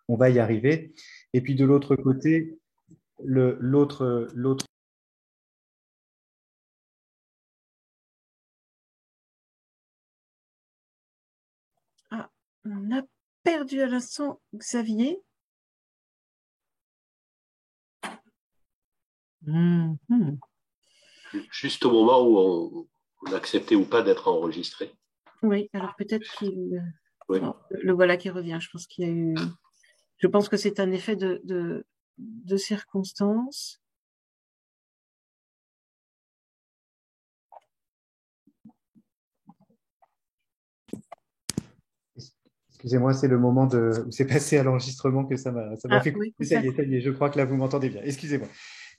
on va y arriver. Et puis de l'autre côté, l'autre Ah, on a perdu à l'instant Xavier. Juste au moment où on acceptait ou pas d'être enregistré. Oui, alors peut-être qu'il... Oui. Non, le voilà qui revient. Je pense qu'il y a eu... Je pense que c'est un effet de circonstance. Excusez-moi, c'est le moment où c'est passé à l'enregistrement que ça m'a fait couper. Oui, Ça y est, je crois que là, vous m'entendez bien. Excusez-moi.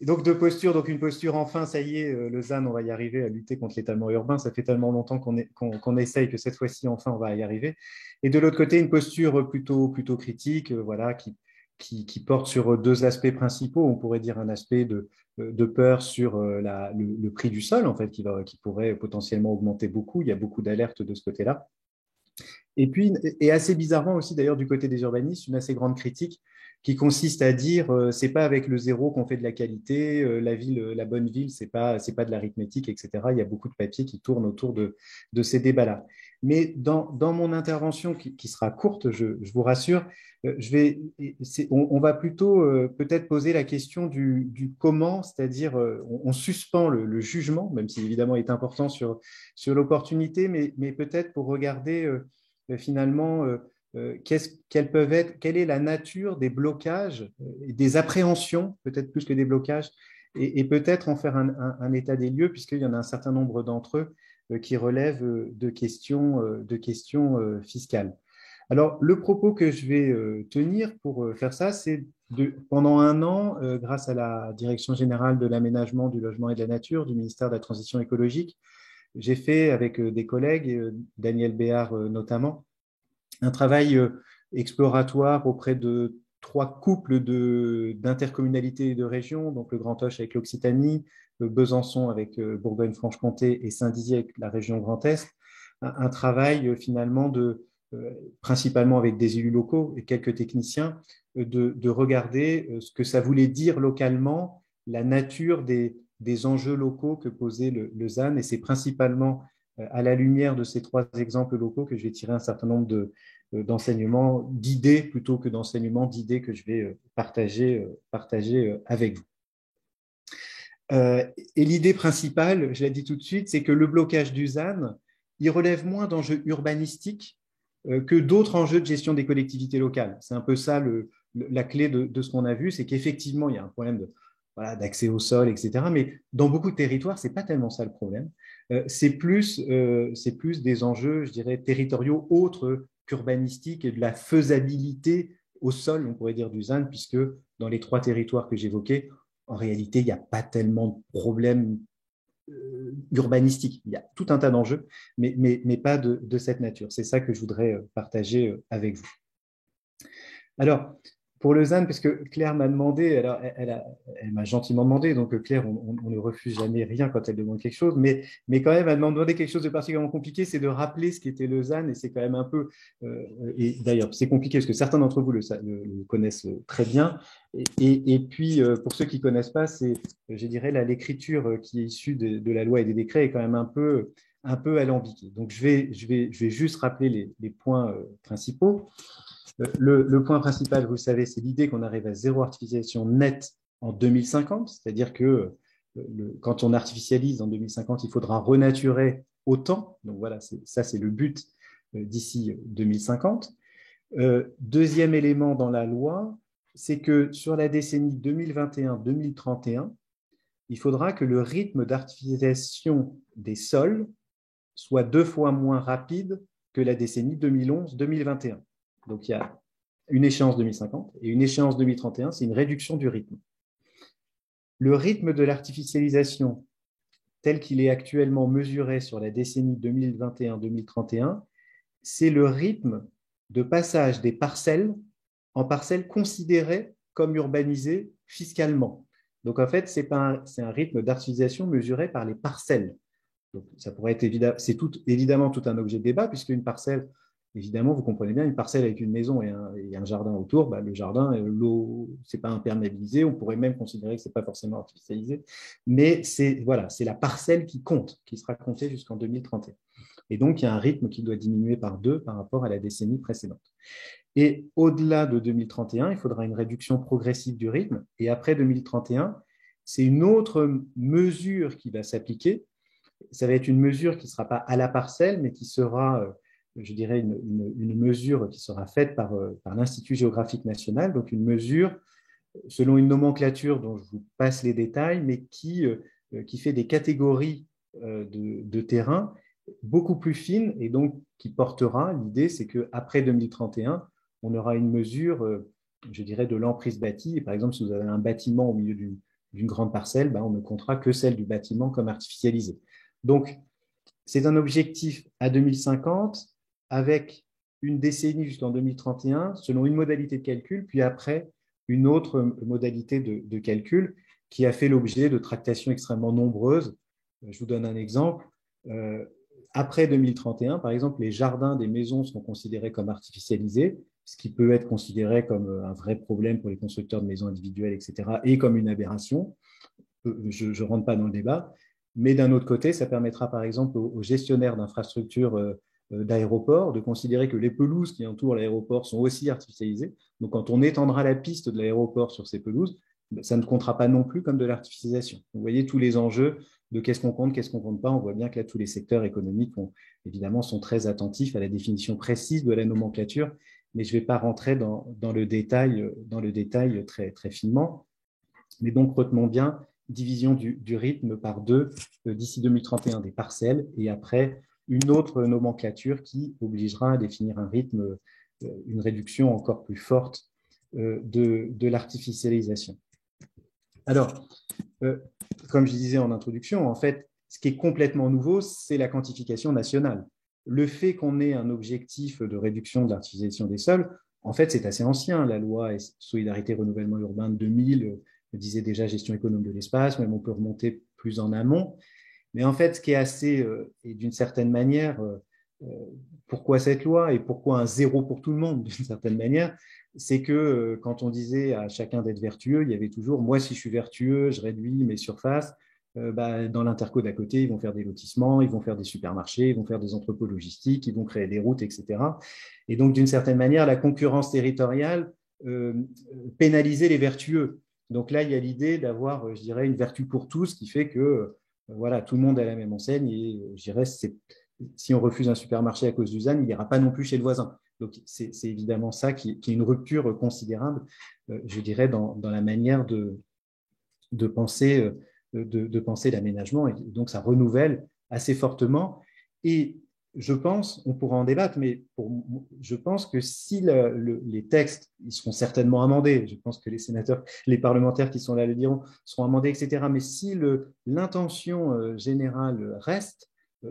Et donc, donc une posture, enfin, ça y est, le ZAN, on va y arriver à lutter contre l'étalement urbain. Ça fait tellement longtemps qu'on essaye que cette fois-ci, enfin, on va y arriver. Et de l'autre côté, une posture plutôt critique, voilà, qui porte sur deux aspects principaux. On pourrait dire un aspect de peur sur le prix du sol, en fait, qui pourrait potentiellement augmenter beaucoup. Il y a beaucoup d'alertes de ce côté-là. Et puis, et assez bizarrement aussi d'ailleurs du côté des urbanistes, une assez grande critique qui consiste à dire c'est pas avec le zéro qu'on fait de la qualité, la bonne ville, c'est pas de l'arithmétique, etc. Il y a beaucoup de papiers qui tournent autour de ces débats-là. Mais dans mon intervention qui sera courte, je vous rassure, on va plutôt peut-être poser la question du comment, c'est-à-dire on suspend le jugement, même si évidemment il est important sur l'opportunité, mais peut-être pour regarder finalement quelle est la nature des blocages, des appréhensions, peut-être plus que des blocages, et peut-être en faire un état des lieux, puisqu'il y en a un certain nombre d'entre eux qui relèvent de questions fiscales. Alors, le propos que je vais tenir pour faire ça, c'est pendant un an, grâce à la Direction générale de l'aménagement, du logement et de la nature du ministère de la Transition écologique, j'ai fait avec des collègues, Daniel Béard notamment, un travail exploratoire auprès de 3 couples d'intercommunalités et de régions, donc le Grand Auch avec l'Occitanie, Besançon avec Bourgogne-Franche-Comté et Saint-Dizier avec la région Grand Est, un travail finalement principalement avec des élus locaux et quelques techniciens, de regarder ce que ça voulait dire localement, la nature des enjeux locaux que posait le ZAN, et c'est principalement à la lumière de ces 3 exemples locaux que je vais tirer un certain nombre d'enseignements, d'idées plutôt que d'enseignements, d'idées que je vais partager avec vous. Et l'idée principale, je la dis tout de suite, c'est que le blocage du ZAN, il relève moins d'enjeux urbanistiques que d'autres enjeux de gestion des collectivités locales. C'est un peu ça la clé de ce qu'on a vu, c'est qu'effectivement, il y a un problème d'accès au sol, etc. Mais dans beaucoup de territoires, ce n'est pas tellement ça le problème. C'est plus des enjeux, je dirais, territoriaux autres qu'urbanistiques et de la faisabilité au sol, on pourrait dire, du ZAN, puisque dans les 3 territoires que j'évoquais, en réalité, il n'y a pas tellement de problèmes urbanistiques. Il y a tout un tas d'enjeux, mais pas de cette nature. C'est ça que je voudrais partager avec vous. Alors, pour le ZAN, parce que Claire m'a demandé, alors elle m'a gentiment demandé, donc Claire, on ne refuse jamais rien quand elle demande quelque chose, mais quand même, elle m'a demandé quelque chose de particulièrement compliqué, c'est de rappeler ce qu'était le ZAN, et c'est quand même un peu, et d'ailleurs, c'est compliqué parce que certains d'entre vous le connaissent très bien, et puis, pour ceux qui ne connaissent pas, c'est, je dirais, l'écriture qui est issue de la loi et des décrets est quand même un peu alambiquée. Donc, je vais juste rappeler les points principaux. Le point principal, vous le savez, c'est l'idée qu'on arrive à zéro artificialisation nette en 2050, c'est-à-dire que quand on artificialise en 2050, il faudra renaturer autant. Donc voilà, ça c'est le but d'ici 2050. Deuxième élément dans la loi, c'est que sur la décennie 2021-2031, il faudra que le rythme d'artificialisation des sols soit 2 fois moins rapide que la décennie 2011-2021. Donc, il y a une échéance 2050 et une échéance 2031, c'est une réduction du rythme. Le rythme de l'artificialisation tel qu'il est actuellement mesuré sur la décennie 2021-2031, c'est le rythme de passage des parcelles en parcelles considérées comme urbanisées fiscalement. Donc, en fait, c'est un rythme d'artificialisation mesuré par les parcelles. Donc, ça pourrait être c'est évidemment tout un objet de débat, puisqu'une parcelle, évidemment, vous comprenez bien, une parcelle avec une maison et un jardin autour, bah, le jardin, l'eau, ce n'est pas imperméabilisé, on pourrait même considérer que ce n'est pas forcément artificialisé, mais c'est la parcelle qui compte, qui sera comptée jusqu'en 2031. Et donc, il y a un rythme qui doit diminuer par 2 par rapport à la décennie précédente. Et au-delà de 2031, il faudra une réduction progressive du rythme. Et après 2031, c'est une autre mesure qui va s'appliquer. Ça va être une mesure qui ne sera pas à la parcelle, mais qui sera, je dirais, une mesure qui sera faite par l'Institut géographique national, donc une mesure selon une nomenclature dont je vous passe les détails, mais qui fait des catégories de terrain beaucoup plus fines et donc qui portera, l'idée c'est qu'après 2031, on aura une mesure, je dirais, de l'emprise bâtie. Et par exemple, si vous avez un bâtiment au milieu d'une grande parcelle, ben, on ne comptera que celle du bâtiment comme artificialisée. Donc, c'est un objectif à 2050 avec une décennie jusqu'en 2031 selon une modalité de calcul, puis après une autre modalité de calcul qui a fait l'objet de tractations extrêmement nombreuses. Je vous donne un exemple. Après 2031, par exemple, les jardins des maisons seront considérés comme artificialisés, ce qui peut être considéré comme un vrai problème pour les constructeurs de maisons individuelles, etc., et comme une aberration. Je ne rentre pas dans le débat. Mais d'un autre côté, ça permettra par exemple aux gestionnaires d'infrastructures d'aéroports de considérer que les pelouses qui entourent l'aéroport sont aussi artificialisées. Donc quand on étendra la piste de l'aéroport sur ces pelouses, ça ne comptera pas non plus comme de l'artificialisation. Vous voyez tous les enjeux de qu'est-ce qu'on compte pas. On voit bien que là, tous les secteurs économiques évidemment sont très attentifs à la définition précise de la nomenclature, mais je ne vais pas rentrer dans le détail très, très finement. Mais donc, retenons bien, division du rythme par 2 d'ici 2031 des parcelles, et après, une autre nomenclature qui obligera à définir un rythme, une réduction encore plus forte de l'artificialisation. Alors, comme je disais en introduction, en fait, ce qui est complètement nouveau, c'est la quantification nationale. Le fait qu'on ait un objectif de réduction de l'artificialisation des sols, en fait, c'est assez ancien. La loi Solidarité Renouvellement Urbain de 2000 disait déjà gestion économe de l'espace, même on peut remonter plus en amont. Mais en fait, ce qui est assez, et d'une certaine manière, pourquoi cette loi et pourquoi un zéro pour tout le monde, d'une certaine manière, c'est que quand on disait à chacun d'être vertueux, il y avait toujours, moi, si je suis vertueux, je réduis mes surfaces. Dans l'interco d'à côté, ils vont faire des lotissements, ils vont faire des supermarchés, ils vont faire des entrepôts logistiques, ils vont créer des routes, etc. Et donc, d'une certaine manière, la concurrence territoriale pénalisait les vertueux. Donc là, il y a l'idée d'avoir, je dirais, une vertu pour tous qui fait que voilà, tout le monde a la même enseigne et je dirais, si on refuse un supermarché à cause du ZAN, il n'ira pas non plus chez le voisin. Donc c'est évidemment ça qui est une rupture considérable, je dirais, dans la manière de penser l'aménagement. Et donc ça renouvelle assez fortement. Et je pense, on pourra en débattre, mais je pense que si les textes, ils seront certainement amendés, je pense que les sénateurs, les parlementaires qui sont là le diront, seront amendés, etc. Mais si l'intention générale reste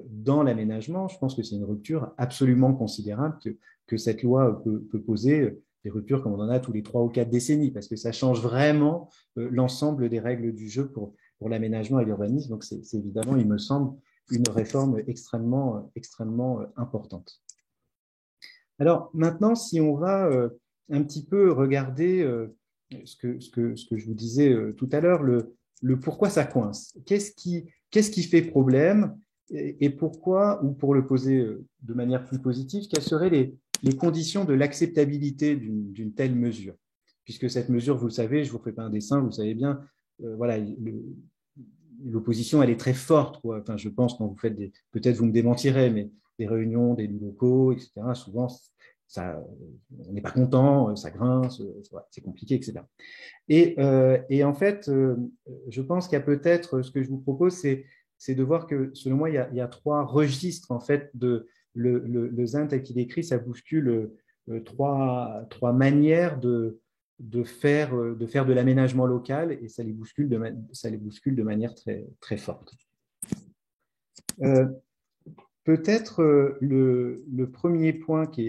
dans l'aménagement, je pense que c'est une rupture absolument considérable que cette loi peut poser, des ruptures comme on en a tous les 3 ou 4 décennies, parce que ça change vraiment l'ensemble des règles du jeu pour l'aménagement et l'urbanisme. Donc c'est évidemment, il me semble, une réforme extrêmement, extrêmement importante. Alors maintenant, si on va un petit peu regarder ce que je vous disais tout à l'heure, le pourquoi ça coince. Qu'est-ce qui fait problème et pourquoi, ou pour le poser de manière plus positive, quelles seraient les conditions de l'acceptabilité d'une telle mesure? Puisque cette mesure, vous le savez, je ne vous fais pas un dessin, vous le savez bien, voilà, l'opposition, elle est très forte, quoi. Enfin, je pense, quand vous faites peut-être vous me démentirez, mais des réunions d'élus locaux, etc., souvent, on n'est pas content, ça grince, c'est compliqué, etc. Et en fait, je pense qu'il y a peut-être, ce que je vous propose, c'est de voir que, selon moi, il y a 3 registres, en fait, le ZAN tel qu'il est écrit, ça bouscule 3 manières de faire de l'aménagement local, et ça les bouscule de manière très, très forte. Peut-être le premier point qui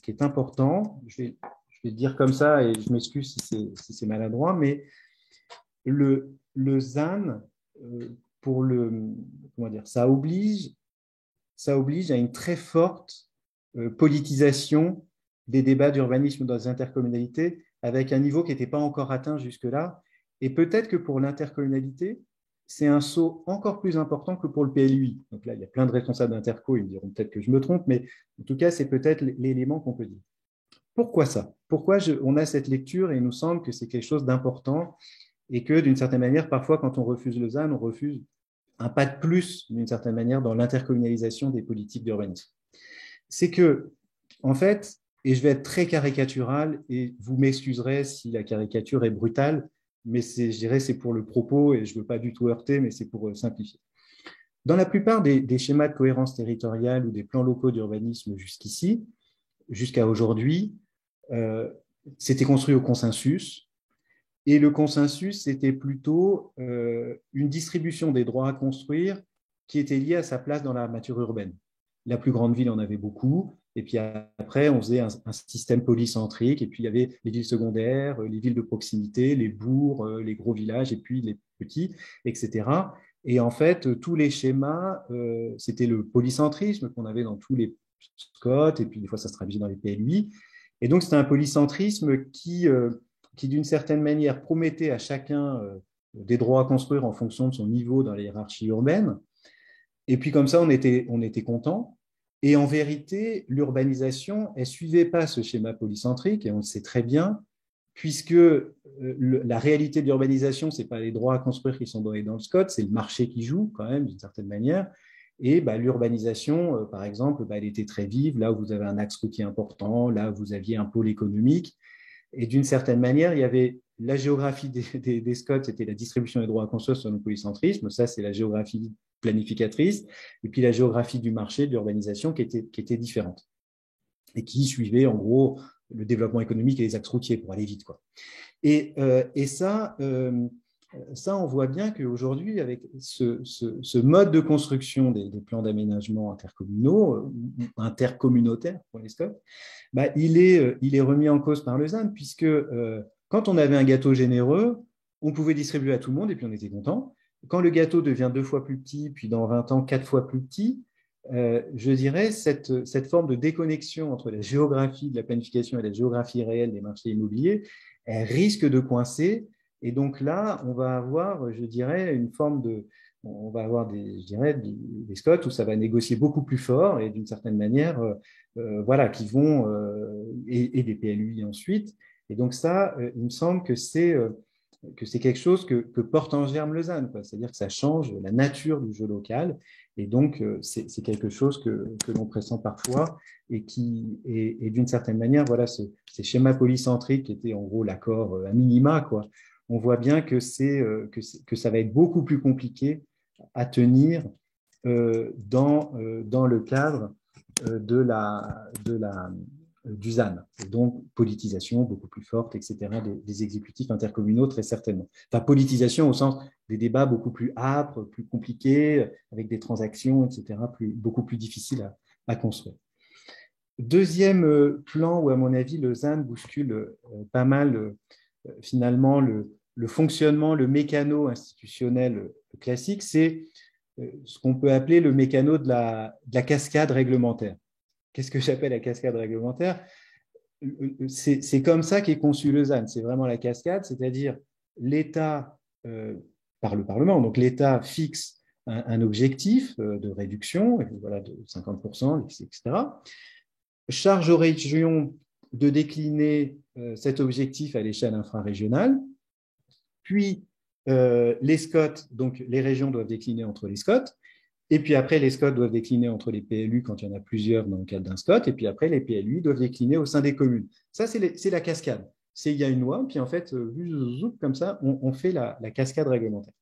est important, je vais le dire comme ça et je m'excuse si c'est maladroit, mais le ZAN, comment dire, ça oblige à une très forte politisation des débats d'urbanisme dans les intercommunalités avec un niveau qui n'était pas encore atteint jusque-là. Et peut-être que pour l'intercommunalité, c'est un saut encore plus important que pour le PLUI. Donc là, il y a plein de responsables d'interco, ils me diront peut-être que je me trompe, mais en tout cas, c'est peut-être l'élément qu'on peut dire. Pourquoi ça? Pourquoi on a cette lecture et il nous semble que c'est quelque chose d'important et que d'une certaine manière, parfois, quand on refuse le ZAN, on refuse un pas de plus, d'une certaine manière, dans l'intercommunalisation des politiques d'urbanisme. C'est que, en fait, et je vais être très caricatural et vous m'excuserez si la caricature est brutale, mais je dirais c'est pour le propos et je ne veux pas du tout heurter, mais c'est pour simplifier. Dans la plupart des schémas de cohérence territoriale ou des plans locaux d'urbanisme jusqu'ici, jusqu'à aujourd'hui, c'était construit au consensus. Et le consensus, c'était plutôt une distribution des droits à construire qui était liée à sa place dans l'armature urbaine. La plus grande ville en avait beaucoup. Et puis après, on faisait un système polycentrique. Et puis, il y avait les villes secondaires, les villes de proximité, les bourgs, les gros villages, et puis les petits, etc. Et en fait, tous les schémas, c'était le polycentrisme qu'on avait dans tous les SCOT, et puis des fois, ça se traduisait dans les PLUI. Et donc, c'était un polycentrisme qui d'une certaine manière, promettait à chacun des droits à construire en fonction de son niveau dans la hiérarchie urbaine. Et puis, comme ça, on était content. Et en vérité, l'urbanisation, elle ne suivait pas ce schéma polycentrique, et on le sait très bien, puisque la réalité de l'urbanisation, ce n'est pas les droits à construire qui sont donnés dans le SCOT, c'est le marché qui joue, quand même, d'une certaine manière. Et l'urbanisation, par exemple, elle était très vive, là où vous avez un axe routier important, là où vous aviez un pôle économique. Et d'une certaine manière, il y avait la géographie des SCOT, c'était la distribution des droits à construire sur le polycentrisme, ça c'est la géographie planificatrice, et puis la géographie du marché, de l'urbanisation qui était différente, et qui suivait en gros le développement économique et les axes routiers pour aller vite, quoi. Et ça, on voit bien qu'aujourd'hui, avec ce mode de construction des plans d'aménagement intercommunaux, intercommunautaires pour les SCOT, il est remis en cause par le ZAN, puisque quand on avait un gâteau généreux, on pouvait distribuer à tout le monde et puis on était content. Quand le gâteau devient 2 fois plus petit, puis dans 20 ans, 4 fois plus petit, je dirais cette forme de déconnexion entre la géographie de la planification et la géographie réelle des marchés immobiliers, elle risque de coincer. Et donc là, on va avoir, je dirais, une forme de... On va avoir des SCOT où ça va négocier beaucoup plus fort et d'une certaine manière, voilà, qui vont... et des PLUI ensuite. Et donc ça, il me semble que c'est quelque chose que porte en germe le ZAN, c'est-à-dire que ça change la nature du jeu local. Et donc, c'est quelque chose que l'on pressent parfois et qui, et d'une certaine manière, voilà, ces schémas polycentriques qui étaient en gros l'accord à minima, quoi. On voit bien que ça va être beaucoup plus compliqué à tenir dans le cadre du ZAN. Et donc, politisation beaucoup plus forte, etc., des exécutifs intercommunaux, très certainement. Enfin, politisation au sens des débats beaucoup plus âpres, plus compliqués, avec des transactions, etc., beaucoup plus difficiles à construire. Deuxième plan où, à mon avis, le ZAN bouscule pas mal, finalement, le fonctionnement, le mécano institutionnel classique, c'est ce qu'on peut appeler le mécano de la cascade réglementaire. Qu'est-ce que j'appelle la cascade réglementaire? C'est comme ça qu'est conçu le ZAN. C'est vraiment la cascade, c'est-à-dire l'État, par le Parlement, donc l'État fixe un objectif de réduction, voilà, de 50%, etc. Charge aux régions de décliner cet objectif à l'échelle infrarégionale. Puis, les SCOT, donc les régions doivent décliner entre les SCOT. Et puis après, les SCOT doivent décliner entre les PLU quand il y en a plusieurs dans le cadre d'un SCOT. Et puis après, les PLU doivent décliner au sein des communes. Ça, c'est la cascade. Il y a une loi, puis en fait, comme ça, on fait la cascade réglementaire.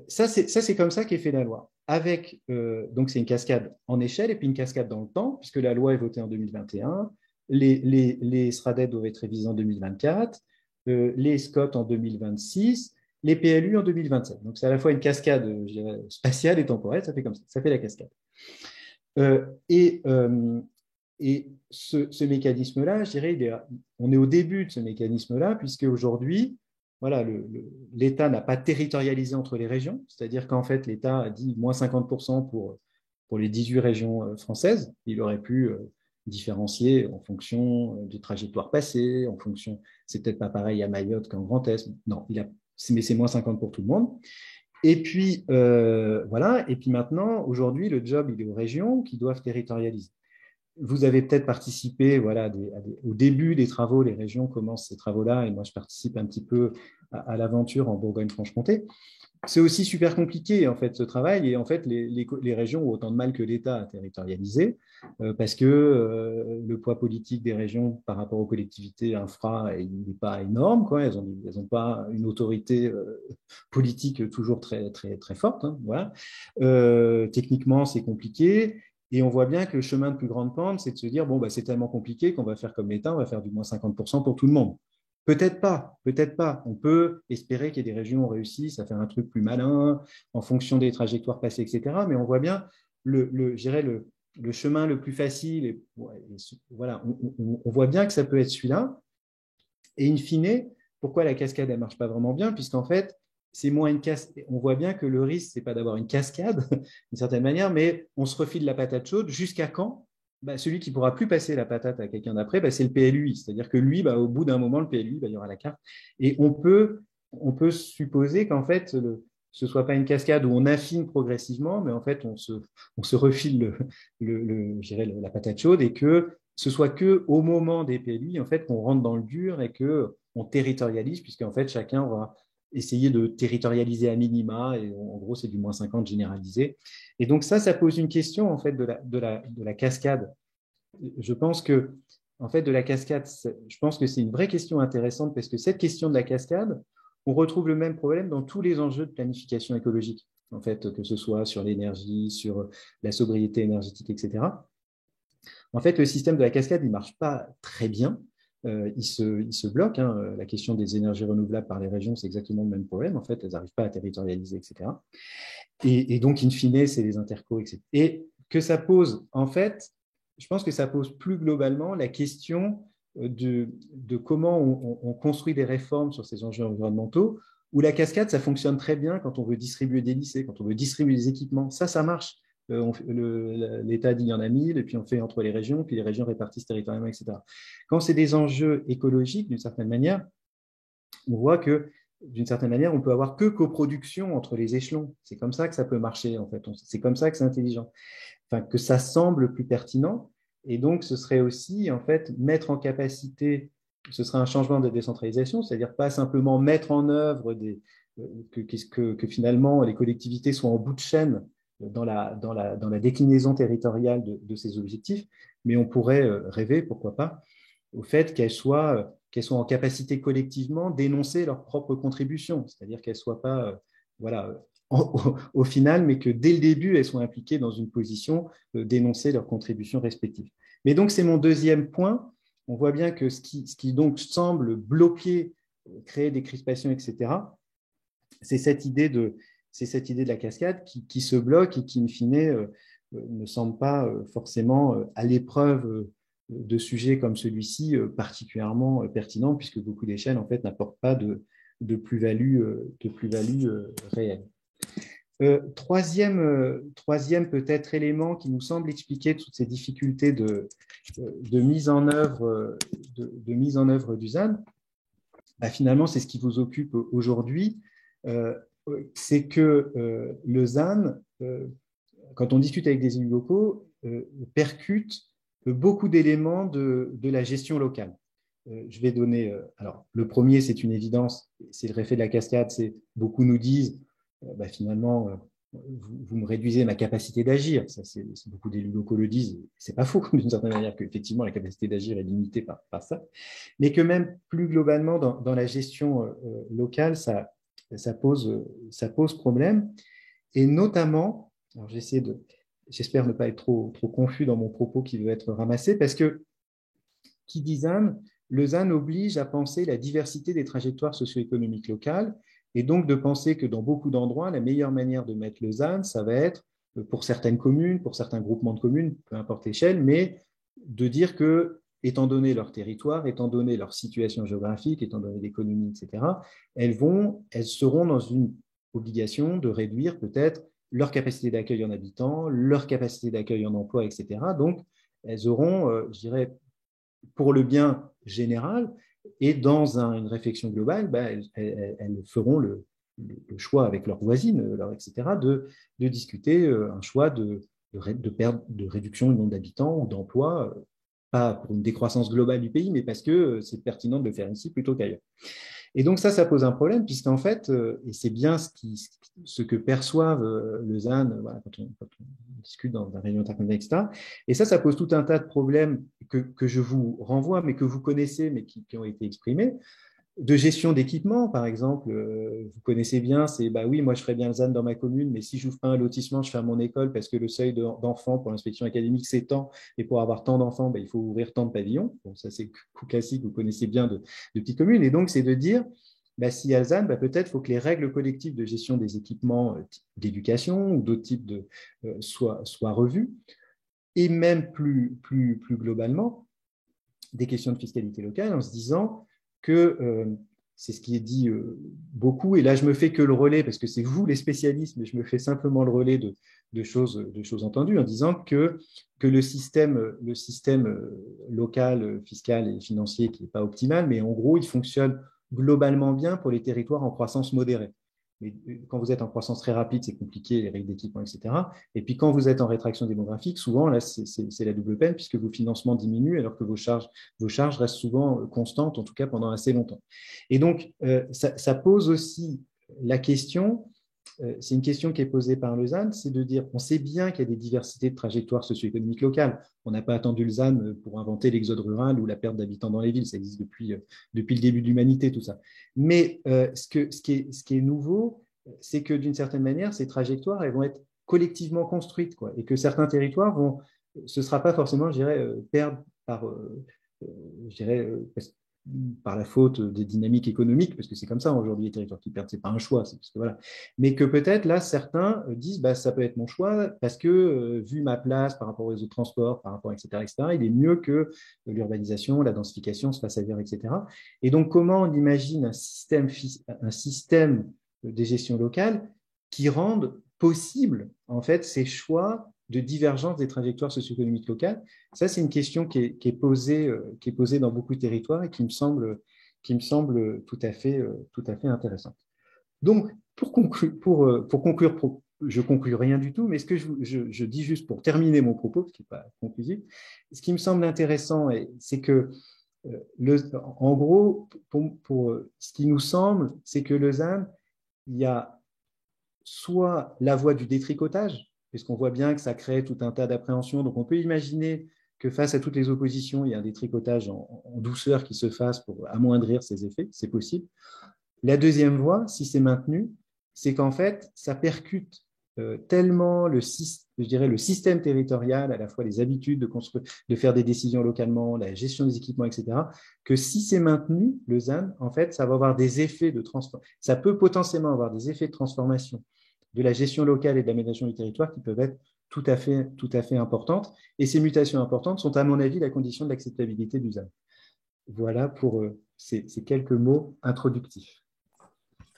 Ça, c'est comme ça qu'est fait la loi. Donc, c'est une cascade en échelle et puis une cascade dans le temps, puisque la loi est votée en 2021. Les SRADET doivent être révisés en 2024, les SCOT en 2026, les PLU en 2027. Donc, c'est à la fois une cascade, je dirais, spatiale et temporelle, ça fait comme ça fait la cascade. Et ce mécanisme-là, je dirais, on est au début de ce mécanisme-là, puisque aujourd'hui, voilà, l'État n'a pas territorialisé entre les régions, c'est-à-dire qu'en fait, l'État a dit moins 50% pour les 18 régions françaises. Il aurait pu différencier en fonction des trajectoires passées, en fonction, c'est peut-être pas pareil à Mayotte qu'en Grand Est. Non, mais c'est moins 50 pour tout le monde. Et puis, voilà. Et puis maintenant, aujourd'hui, le job, il est aux régions qui doivent territorialiser. Vous avez peut-être participé, voilà, au début des travaux, les régions commencent ces travaux-là, et moi, je participe un petit peu à l'aventure en Bourgogne-Franche-Comté. C'est aussi super compliqué, en fait, ce travail, et en fait, les régions ont autant de mal que l'État à territorialiser, parce que le poids politique des régions par rapport aux collectivités infra, il n'est pas énorme, quoi. Elles n'ont pas une autorité politique toujours très, très, très forte, hein, voilà. Techniquement, c'est compliqué. Et on voit bien que le chemin de plus grande pente, c'est de se dire, bon, bah, c'est tellement compliqué qu'on va faire comme l'État, on va faire du moins 50% pour tout le monde. Peut-être pas, peut-être pas. On peut espérer qu'il y ait des régions qui réussissent à faire un truc plus malin en fonction des trajectoires passées, etc. Mais on voit bien je dirais le chemin le plus facile. Voilà, on voit bien que ça peut être celui-là. Et in fine, pourquoi la cascade ne marche pas vraiment bien? Puisqu'en fait, c'est moins une cascade. On voit bien que le risque, ce n'est pas d'avoir une cascade, d'une certaine manière, mais on se refile la patate chaude. Jusqu'à quand? Celui qui ne pourra plus passer la patate à quelqu'un d'après, c'est le PLUI. C'est-à-dire que lui, au bout d'un moment, le PLUI, il y aura la carte. Et on peut supposer qu'en fait, ce ne soit pas une cascade où on affine progressivement, mais en fait, on se refile je dirais, la patate chaude, et que ce soit qu'au moment des PLUI, en fait, qu'on rentre dans le dur et qu'on territorialise, puisqu'en fait, chacun va essayer de territorialiser à minima, et en gros, c'est du moins 50 généralisé. Et donc ça pose une question, en fait, de la cascade. Je pense que, en fait, de la cascade, je pense que c'est une vraie question intéressante, parce que cette question de la cascade, on retrouve le même problème dans tous les enjeux de planification écologique, en fait, que ce soit sur l'énergie, sur la sobriété énergétique, etc. En fait, le système de la cascade, il ne marche pas très bien. Il se bloque. Hein. La question des énergies renouvelables par les régions, c'est exactement le même problème. En fait, elles n'arrivent pas à territorialiser, etc. Et donc, in fine, c'est les intercos, etc. Et que ça pose, en fait, je pense que ça pose plus globalement la question de comment on construit des réformes sur ces enjeux environnementaux, où la cascade, ça fonctionne très bien quand on veut distribuer des lycées, quand on veut distribuer des équipements. Ça marche. L'État dit il y en a 1000, et puis on fait entre les régions, puis les régions répartissent territorialement, etc. Quand c'est des enjeux écologiques, d'une certaine manière, on voit que, d'une certaine manière, on peut avoir que coproduction entre les échelons. C'est comme ça que ça peut marcher, en fait. C'est comme ça que c'est intelligent. Enfin, que ça semble plus pertinent. Et donc, ce serait aussi, en fait, mettre en capacité, ce serait un changement de décentralisation, c'est-à-dire pas simplement mettre en œuvre que finalement les collectivités soient en bout de chaîne dans la déclinaison territoriale de ces objectifs, mais on pourrait rêver, pourquoi pas, au fait qu'elles soient en capacité collectivement d'énoncer leur propre contribution, c'est-à-dire qu'elles ne soient pas au final, mais que dès le début, elles soient impliquées dans une position d'énoncer leurs contributions respectives. Mais donc, c'est mon deuxième point. On voit bien que ce qui donc semble bloquer, créer des crispations, etc., c'est cette idée de la cascade qui se bloque et qui, in fine, ne semble pas forcément à l'épreuve de sujets comme celui-ci particulièrement pertinent, puisque beaucoup d'échelles, en fait, n'apportent pas de plus-value réelle. Troisième peut-être élément qui nous semble expliquer toutes ces difficultés de mise en œuvre du ZAN, finalement, c'est ce qui vous occupe aujourd'hui. C'est que le ZAN, quand on discute avec des élus locaux, percute beaucoup d'éléments de la gestion locale. Je vais donner. Alors, le premier, c'est une évidence, c'est le réfé de la cascade. Beaucoup nous disent, finalement, vous me réduisez ma capacité d'agir. Ça, c'est beaucoup d'élus locaux le disent. C'est pas faux, d'une certaine manière, qu'effectivement, la capacité d'agir est limitée par ça. Mais que même plus globalement, dans la gestion locale, ça pose problème. Et notamment, alors j'espère ne pas être trop confus dans mon propos qui veut être ramassé, parce que qui dit ZAN, le ZAN oblige à penser la diversité des trajectoires socio-économiques locales, et donc de penser que dans beaucoup d'endroits, la meilleure manière de mettre le ZAN, ça va être, pour certaines communes, pour certains groupements de communes, peu importe l'échelle, mais de dire que, étant donné leur territoire, étant donné leur situation géographique, étant donné l'économie, etc., elles seront dans une obligation de réduire peut-être leur capacité d'accueil en habitants, leur capacité d'accueil en emploi, etc. Donc, elles auront, je dirais, pour le bien général et dans une réflexion globale, elles feront le choix avec leurs voisines, etc., de discuter un choix de réduction du nombre d'habitants ou d'emplois, pas pour une décroissance globale du pays, mais parce que c'est pertinent de le faire ici plutôt qu'ailleurs. Et donc ça pose un problème, puisqu'en fait, et c'est bien ce que perçoivent le ZAN voilà, quand on discute dans un réunion intercommunale, etc. Et ça pose tout un tas de problèmes que je vous renvoie, mais que vous connaissez, mais qui ont été exprimés. De gestion d'équipement, par exemple, vous connaissez bien, c'est oui, moi je ferais bien le ZAN dans ma commune, mais si je n'ouvre pas un lotissement, je ferme mon école parce que le seuil d'enfants pour l'inspection académique, c'est tant, et pour avoir tant d'enfants, il faut ouvrir tant de pavillons. Bon, ça c'est coup classique, vous connaissez bien de petites communes. Et donc, c'est de dire, s'il y a le ZAN, peut-être faut que les règles collectives de gestion des équipements d'éducation ou d'autres types soient revues. Et même plus globalement, des questions de fiscalité locale en se disant que c'est ce qui est dit beaucoup, et là je me fais que le relais, parce que c'est vous les spécialistes, mais je me fais simplement le relais de choses entendues, en disant que le système local, fiscal et financier, qui n'est pas optimal, mais en gros, il fonctionne globalement bien pour les territoires en croissance modérée. Mais quand vous êtes en croissance très rapide, c'est compliqué, les règles d'équipement, etc. Et puis quand vous êtes en rétraction démographique, souvent, là, c'est la double peine, puisque vos financements diminuent, alors que vos charges restent souvent constantes, en tout cas pendant assez longtemps. Et donc, ça pose aussi la question, c'est une question qui est posée par le ZAN, c'est de dire, on sait bien qu'il y a des diversités de trajectoires socio-économiques locales. On n'a pas attendu le ZAN pour inventer l'exode rural ou la perte d'habitants dans les villes, ça existe depuis le début de l'humanité, tout ça. Mais ce qui est nouveau, c'est que d'une certaine manière, ces trajectoires, elles vont être collectivement construites, quoi, et que certains territoires ce ne sera pas forcément, je dirais, perdre par la faute des dynamiques économiques, parce que c'est comme ça aujourd'hui, les territoires qui perdent, ce n'est pas un choix, parce que, voilà. Mais que peut-être là, certains disent, ça peut être mon choix, parce que vu ma place par rapport aux réseaux de transport, par rapport, etc., il est mieux que l'urbanisation, la densification se fasse ailleurs, etc. Et donc, comment on imagine un système des gestions locales qui rende possible, en fait, ces choix de divergence des trajectoires socio-économiques locales. Ça, c'est une question qui est posée dans beaucoup de territoires et qui me semble tout à fait intéressante. Donc, pour conclure, je ne conclue rien du tout, mais ce que je dis juste pour terminer mon propos, ce qui n'est pas conclusif, ce qui me semble intéressant, c'est que, en gros, pour ce qui nous semble, c'est que le ZAN, il y a soit la voie du détricotage, puisqu'on voit bien que ça crée tout un tas d'appréhensions. Donc, on peut imaginer que face à toutes les oppositions, il y a un détricotage en douceur qui se fasse pour amoindrir ces effets. C'est possible. La deuxième voie, si c'est maintenu, c'est qu'en fait, ça percute tellement le système territorial, à la fois les habitudes de faire des décisions localement, la gestion des équipements, etc., que si c'est maintenu, le ZAN, en fait, ça va avoir des effets de transformation. Ça peut potentiellement avoir des effets de transformation de la gestion locale et de l'aménagement du territoire qui peuvent être tout à fait importantes. Et ces mutations importantes sont, à mon avis, la condition de l'acceptabilité du ZAN. Voilà pour ces quelques mots introductifs.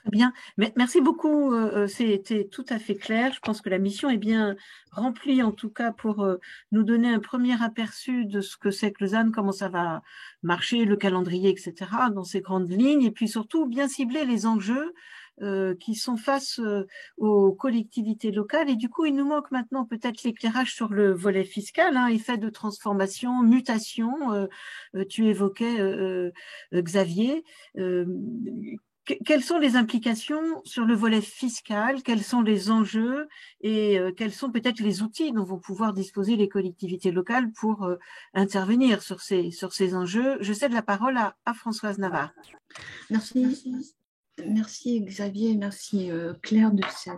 Très bien. Merci beaucoup. C'était tout à fait clair. Je pense que la mission est bien remplie, en tout cas, pour nous donner un premier aperçu de ce que c'est que le ZAN, comment ça va marcher, le calendrier, etc., dans ces grandes lignes, et puis surtout bien cibler les enjeux qui sont face aux collectivités locales. Et du coup, il nous manque maintenant peut-être l'éclairage sur le volet fiscal, effet de transformation, mutation. Tu évoquais, Xavier, quelles sont les implications sur le volet fiscal? Quels sont les enjeux et quels sont peut-être les outils dont vont pouvoir disposer les collectivités locales pour intervenir sur ces enjeux? Je cède la parole à Françoise Navarre. Merci Xavier, merci Claire de cette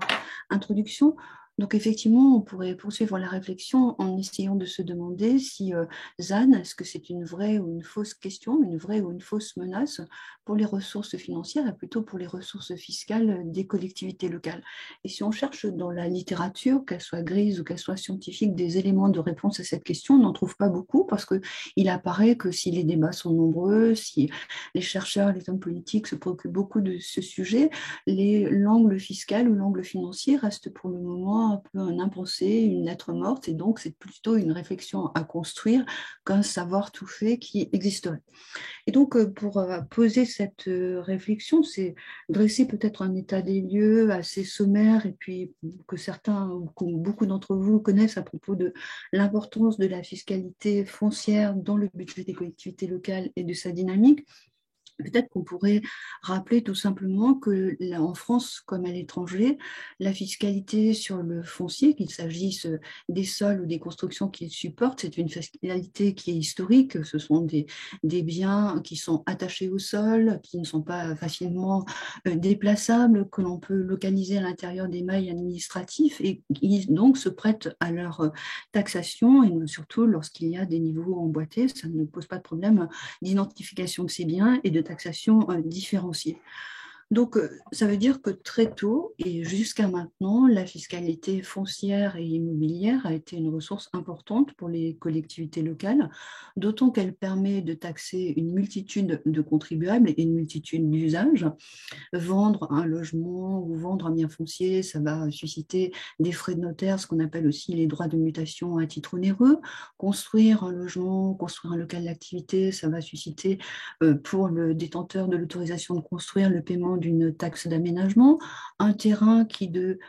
introduction. Donc effectivement, on pourrait poursuivre la réflexion en essayant de se demander si ZAN, est-ce que c'est une vraie ou une fausse question, une vraie ou une fausse menace pour les ressources financières et plutôt pour les ressources fiscales des collectivités locales. Et si on cherche dans la littérature, qu'elle soit grise ou qu'elle soit scientifique, des éléments de réponse à cette question, on n'en trouve pas beaucoup parce qu'il apparaît que si les débats sont nombreux, si les chercheurs, les hommes politiques se préoccupent beaucoup de ce sujet, l'angle fiscal ou l'angle financier reste pour le moment un peu un impensé, une lettre morte, et donc c'est plutôt une réflexion à construire qu'un savoir tout fait qui existerait. Et donc, pour poser cette réflexion, c'est dresser peut-être un état des lieux assez sommaire, et puis que certains, ou que beaucoup d'entre vous connaissent à propos de l'importance de la fiscalité foncière dans le budget des collectivités locales et de sa dynamique. Peut-être qu'on pourrait rappeler tout simplement que là, en France comme à l'étranger, la fiscalité sur le foncier, qu'il s'agisse des sols ou des constructions qu'ils supportent, c'est une fiscalité qui est historique. Ce sont des biens qui sont attachés au sol, qui ne sont pas facilement déplaçables, que l'on peut localiser à l'intérieur des mailles administratifs et qui donc se prêtent à leur taxation, et surtout lorsqu'il y a des niveaux emboîtés, ça ne pose pas de problème d'identification de ces biens et de taxation différenciée. Donc, ça veut dire que très tôt et jusqu'à maintenant, la fiscalité foncière et immobilière a été une ressource importante pour les collectivités locales, d'autant qu'elle permet de taxer une multitude de contribuables et une multitude d'usages. Vendre un logement ou vendre un bien foncier, ça va susciter des frais de notaire, ce qu'on appelle aussi les droits de mutation à titre onéreux. Construire un logement, construire un local d'activité, ça va susciter pour le détenteur de l'autorisation de construire le paiement d'une taxe d'aménagement. Un terrain qui de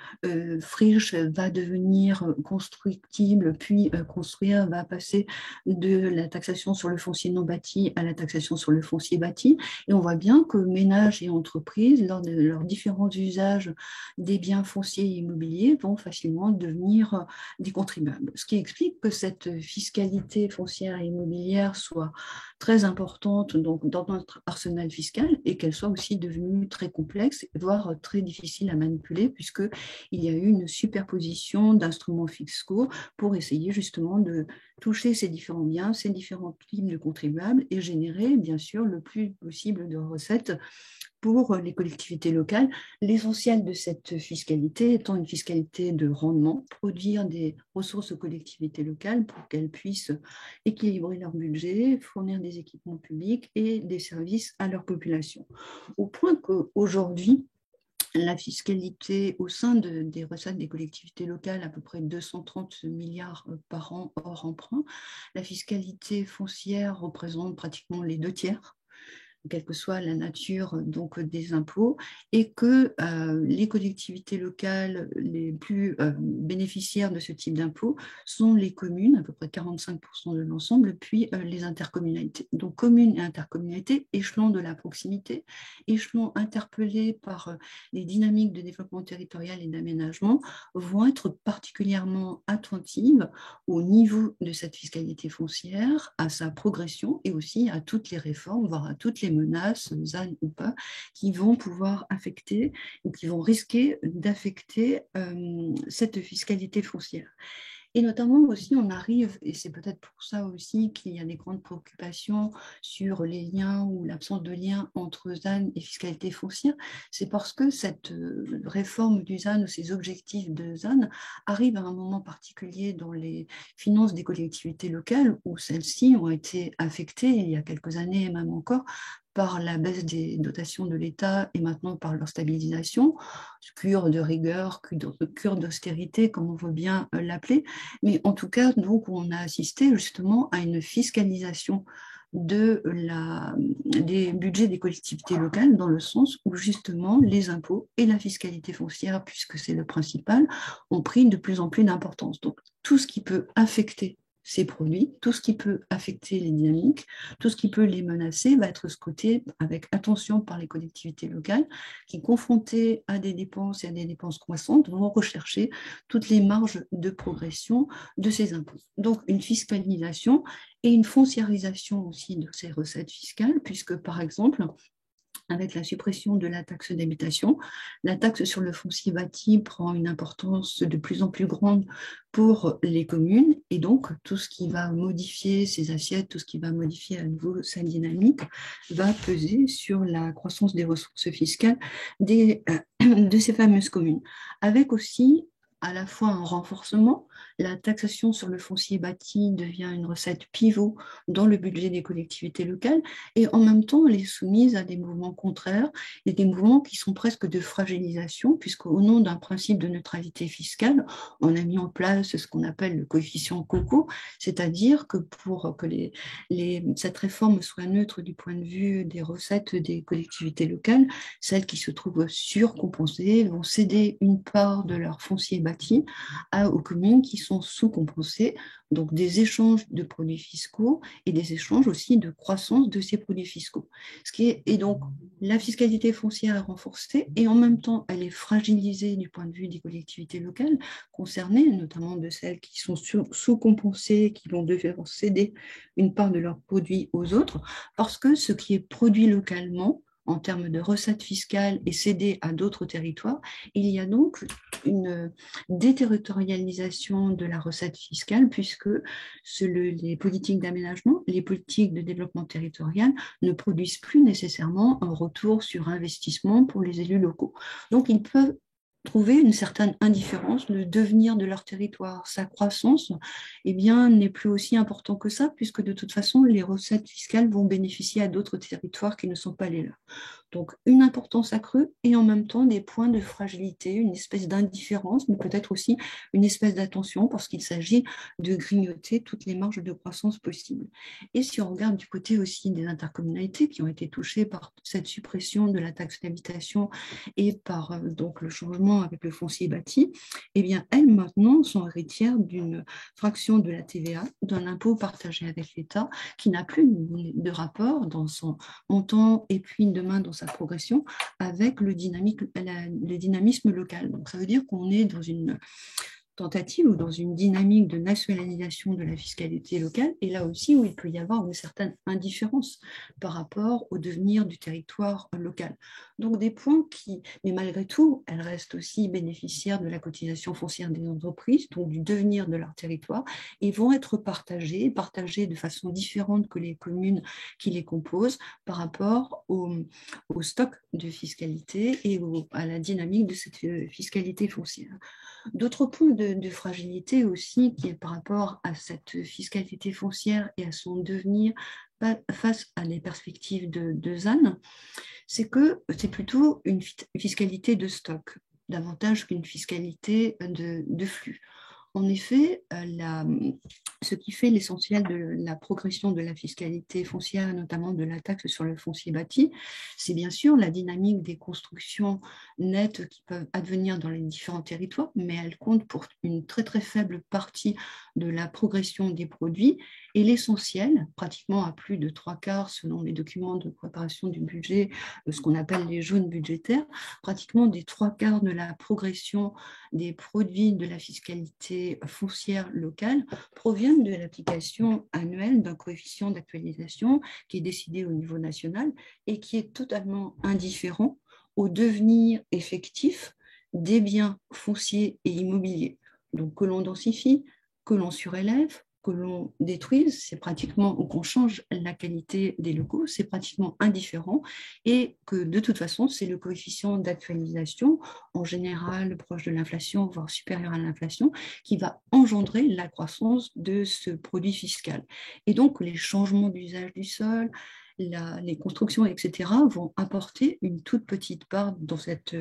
friche va devenir constructible, puis construire va passer de la taxation sur le foncier non bâti à la taxation sur le foncier bâti. Et on voit bien que ménages et entreprises, lors de leurs différents usages des biens fonciers et immobiliers, vont facilement devenir des contribuables. Ce qui explique que cette fiscalité foncière et immobilière soit très importante donc, dans notre arsenal fiscal et qu'elle soit aussi devenue très complexe, voire très difficile à manipuler, puisqu'il y a eu une superposition d'instruments fiscaux pour essayer justement de toucher ces différents biens, ces différents types de contribuables et générer bien sûr le plus possible de recettes pour les collectivités locales. L'essentiel de cette fiscalité étant une fiscalité de rendement, produire des ressources aux collectivités locales pour qu'elles puissent équilibrer leur budget, fournir des équipements publics et des services à leur population. Au point qu'aujourd'hui, la fiscalité au sein des recettes des collectivités locales, à peu près 230 milliards par an hors emprunt, la fiscalité foncière représente pratiquement les 2/3, quelle que soit la nature donc, des impôts, et que les collectivités locales les plus bénéficiaires de ce type d'impôts sont les communes, à peu près 45% de l'ensemble, puis les intercommunalités. Donc communes et intercommunalités, échelon de la proximité, échelon interpellé par les dynamiques de développement territorial et d'aménagement, vont être particulièrement attentives au niveau de cette fiscalité foncière, à sa progression et aussi à toutes les réformes, voire à toutes les menaces, ZAN ou pas, qui vont pouvoir affecter ou qui vont risquer d'affecter cette fiscalité foncière. Et notamment aussi, on arrive, et c'est peut-être pour ça aussi qu'il y a des grandes préoccupations sur les liens ou l'absence de lien entre ZAN et fiscalité foncière, c'est parce que cette réforme du ZAN ou ces objectifs de ZAN arrivent à un moment particulier dans les finances des collectivités locales où celles-ci ont été affectées il y a quelques années et même encore par la baisse des dotations de l'État et maintenant par leur stabilisation, cure de rigueur, cure d'austérité, comme on veut bien l'appeler. Mais en tout cas, donc, on a assisté justement à une fiscalisation des budgets des collectivités locales dans le sens où justement les impôts et la fiscalité foncière, puisque c'est le principal, ont pris de plus en plus d'importance. Donc tout ce qui peut affecter ces produits, tout ce qui peut affecter les dynamiques, tout ce qui peut les menacer va être scruté avec attention par les collectivités locales qui, confrontées à des dépenses et à des dépenses croissantes, vont rechercher toutes les marges de progression de ces impôts. Donc une fiscalisation et une fonciarisation aussi de ces recettes fiscales, puisque par exemple, avec la suppression de la taxe d'habitation, la taxe sur le foncier bâti prend une importance de plus en plus grande pour les communes et donc tout ce qui va modifier ces assiettes, tout ce qui va modifier à nouveau sa dynamique va peser sur la croissance des ressources fiscales de ces fameuses communes, avec aussi à la fois un renforcement la taxation sur le foncier bâti devient une recette pivot dans le budget des collectivités locales, et en même temps, elle est soumise à des mouvements contraires et des mouvements qui sont presque de fragilisation, puisqu'au nom d'un principe de neutralité fiscale, on a mis en place ce qu'on appelle le coefficient COCO, c'est-à-dire que pour que cette réforme soit neutre du point de vue des recettes des collectivités locales, celles qui se trouvent surcompensées vont céder une part de leur foncier bâti aux communes qui sont sous-compensées, donc des échanges de produits fiscaux et des échanges aussi de croissance de ces produits fiscaux. Et donc, la fiscalité foncière est renforcée et en même temps, elle est fragilisée du point de vue des collectivités locales concernées, notamment de celles qui sont sous-compensées, qui vont devoir céder une part de leurs produits aux autres, parce que ce qui est produit localement, en termes de recettes fiscales et cédé à d'autres territoires, il y a donc une déterritorialisation de la recette fiscale puisque les politiques d'aménagement, les politiques de développement territorial ne produisent plus nécessairement un retour sur investissement pour les élus locaux. Donc, ils peuvent trouver une certaine indifférence, le devenir de leur territoire, sa croissance, eh bien, n'est plus aussi important que ça, puisque de toute façon, les recettes fiscales vont bénéficier à d'autres territoires qui ne sont pas les leurs. Donc, une importance accrue et en même temps des points de fragilité, une espèce d'indifférence, mais peut-être aussi une espèce d'attention parce qu'il s'agit de grignoter toutes les marges de croissance possibles. Et si on regarde du côté aussi des intercommunalités qui ont été touchées par cette suppression de la taxe d'habitation et par donc le changement avec le foncier bâti, eh bien, elles maintenant sont héritières d'une fraction de la TVA, d'un impôt partagé avec l'État qui n'a plus de rapport dans son montant et puis demain dans sa progression avec le dynamisme local. Donc ça veut dire qu'on est dans une tentative ou dans une dynamique de nationalisation de la fiscalité locale, et là aussi où il peut y avoir une certaine indifférence par rapport au devenir du territoire local. Donc des points qui, mais malgré tout, elles restent aussi bénéficiaires de la cotisation foncière des entreprises, donc du devenir de leur territoire, et vont être partagées de façon différente que les communes qui les composent par rapport au stock de fiscalité et à la dynamique de cette fiscalité foncière. D'autres points de fragilité aussi, qui est par rapport à cette fiscalité foncière et à son devenir face à les perspectives de ZAN, c'est que c'est plutôt une fiscalité de stock, davantage qu'une fiscalité de flux. En effet, ce qui fait l'essentiel de la progression de la fiscalité foncière, notamment de la taxe sur le foncier bâti, c'est bien sûr la dynamique des constructions nettes qui peuvent advenir dans les différents territoires, mais elle compte pour une très très faible partie de la progression des produits. Et l'essentiel, pratiquement à plus de 3/4 selon les documents de préparation du budget, ce qu'on appelle les jaunes budgétaires, pratiquement des 3/4 de la progression des produits de la fiscalité foncière locale proviennent de l'application annuelle d'un coefficient d'actualisation qui est décidé au niveau national et qui est totalement indifférent au devenir effectif des biens fonciers et immobiliers. Donc que l'on densifie, que l'on surélève, que l'on détruise, c'est pratiquement, ou qu'on change la qualité des locaux, c'est pratiquement indifférent, et que de toute façon, c'est le coefficient d'actualisation, en général proche de l'inflation, voire supérieur à l'inflation, qui va engendrer la croissance de ce produit fiscal. Et donc, les changements d'usage du sol, les constructions, etc., vont apporter une toute petite part dans cette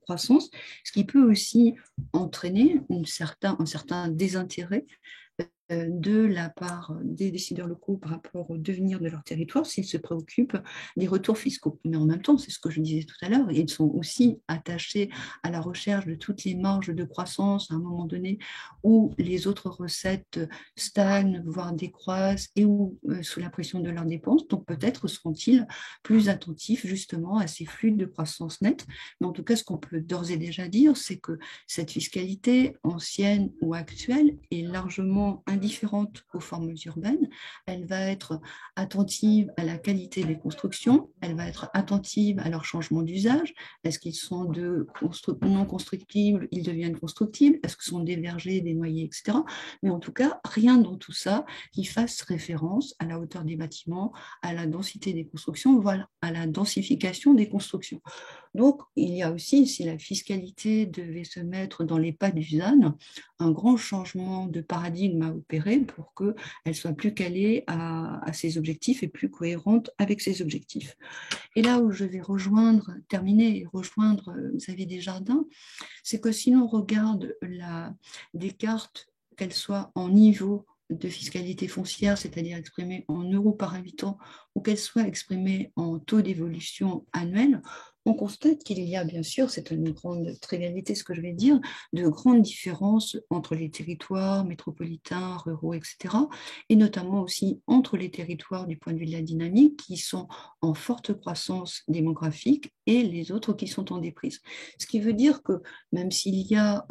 croissance, ce qui peut aussi entraîner un certain désintérêt de la part des décideurs locaux par rapport au devenir de leur territoire s'ils se préoccupent des retours fiscaux. Mais en même temps, c'est ce que je disais tout à l'heure, ils sont aussi attachés à la recherche de toutes les marges de croissance à un moment donné où les autres recettes stagnent, voire décroissent et où sous la pression de leurs dépenses. Donc peut-être seront-ils plus attentifs justement à ces flux de croissance nette. Mais en tout cas, ce qu'on peut d'ores et déjà dire, c'est que cette fiscalité ancienne ou actuelle est largement indifférente aux formes urbaines, elle va être attentive à la qualité des constructions, elle va être attentive à leur changement d'usage, est-ce qu'ils sont non constructibles, ils deviennent constructibles, est-ce qu'ils sont des vergers, des noyers, etc. Mais en tout cas, rien dans tout ça qui fasse référence à la hauteur des bâtiments, à la densité des constructions, voilà, à la densification des constructions. Donc, il y a aussi, si la fiscalité devait se mettre dans les pas du ZAN, un grand changement de paradigme à opérer pour qu'elle soit plus calée à ses objectifs et plus cohérente avec ses objectifs. Et là où je vais terminer et rejoindre Xavier Desjardins, c'est que si l'on regarde des cartes, qu'elles soient en niveau de fiscalité foncière, c'est-à-dire exprimées en euros par habitant, ou qu'elles soient exprimées en taux d'évolution annuel, on constate qu'il y a bien sûr, c'est une grande trivialité ce que je vais dire, de grandes différences entre les territoires métropolitains, ruraux, etc., et notamment aussi entre les territoires du point de vue de la dynamique qui sont en forte croissance démographique et les autres qui sont en déprise. Ce qui veut dire que même s'il y a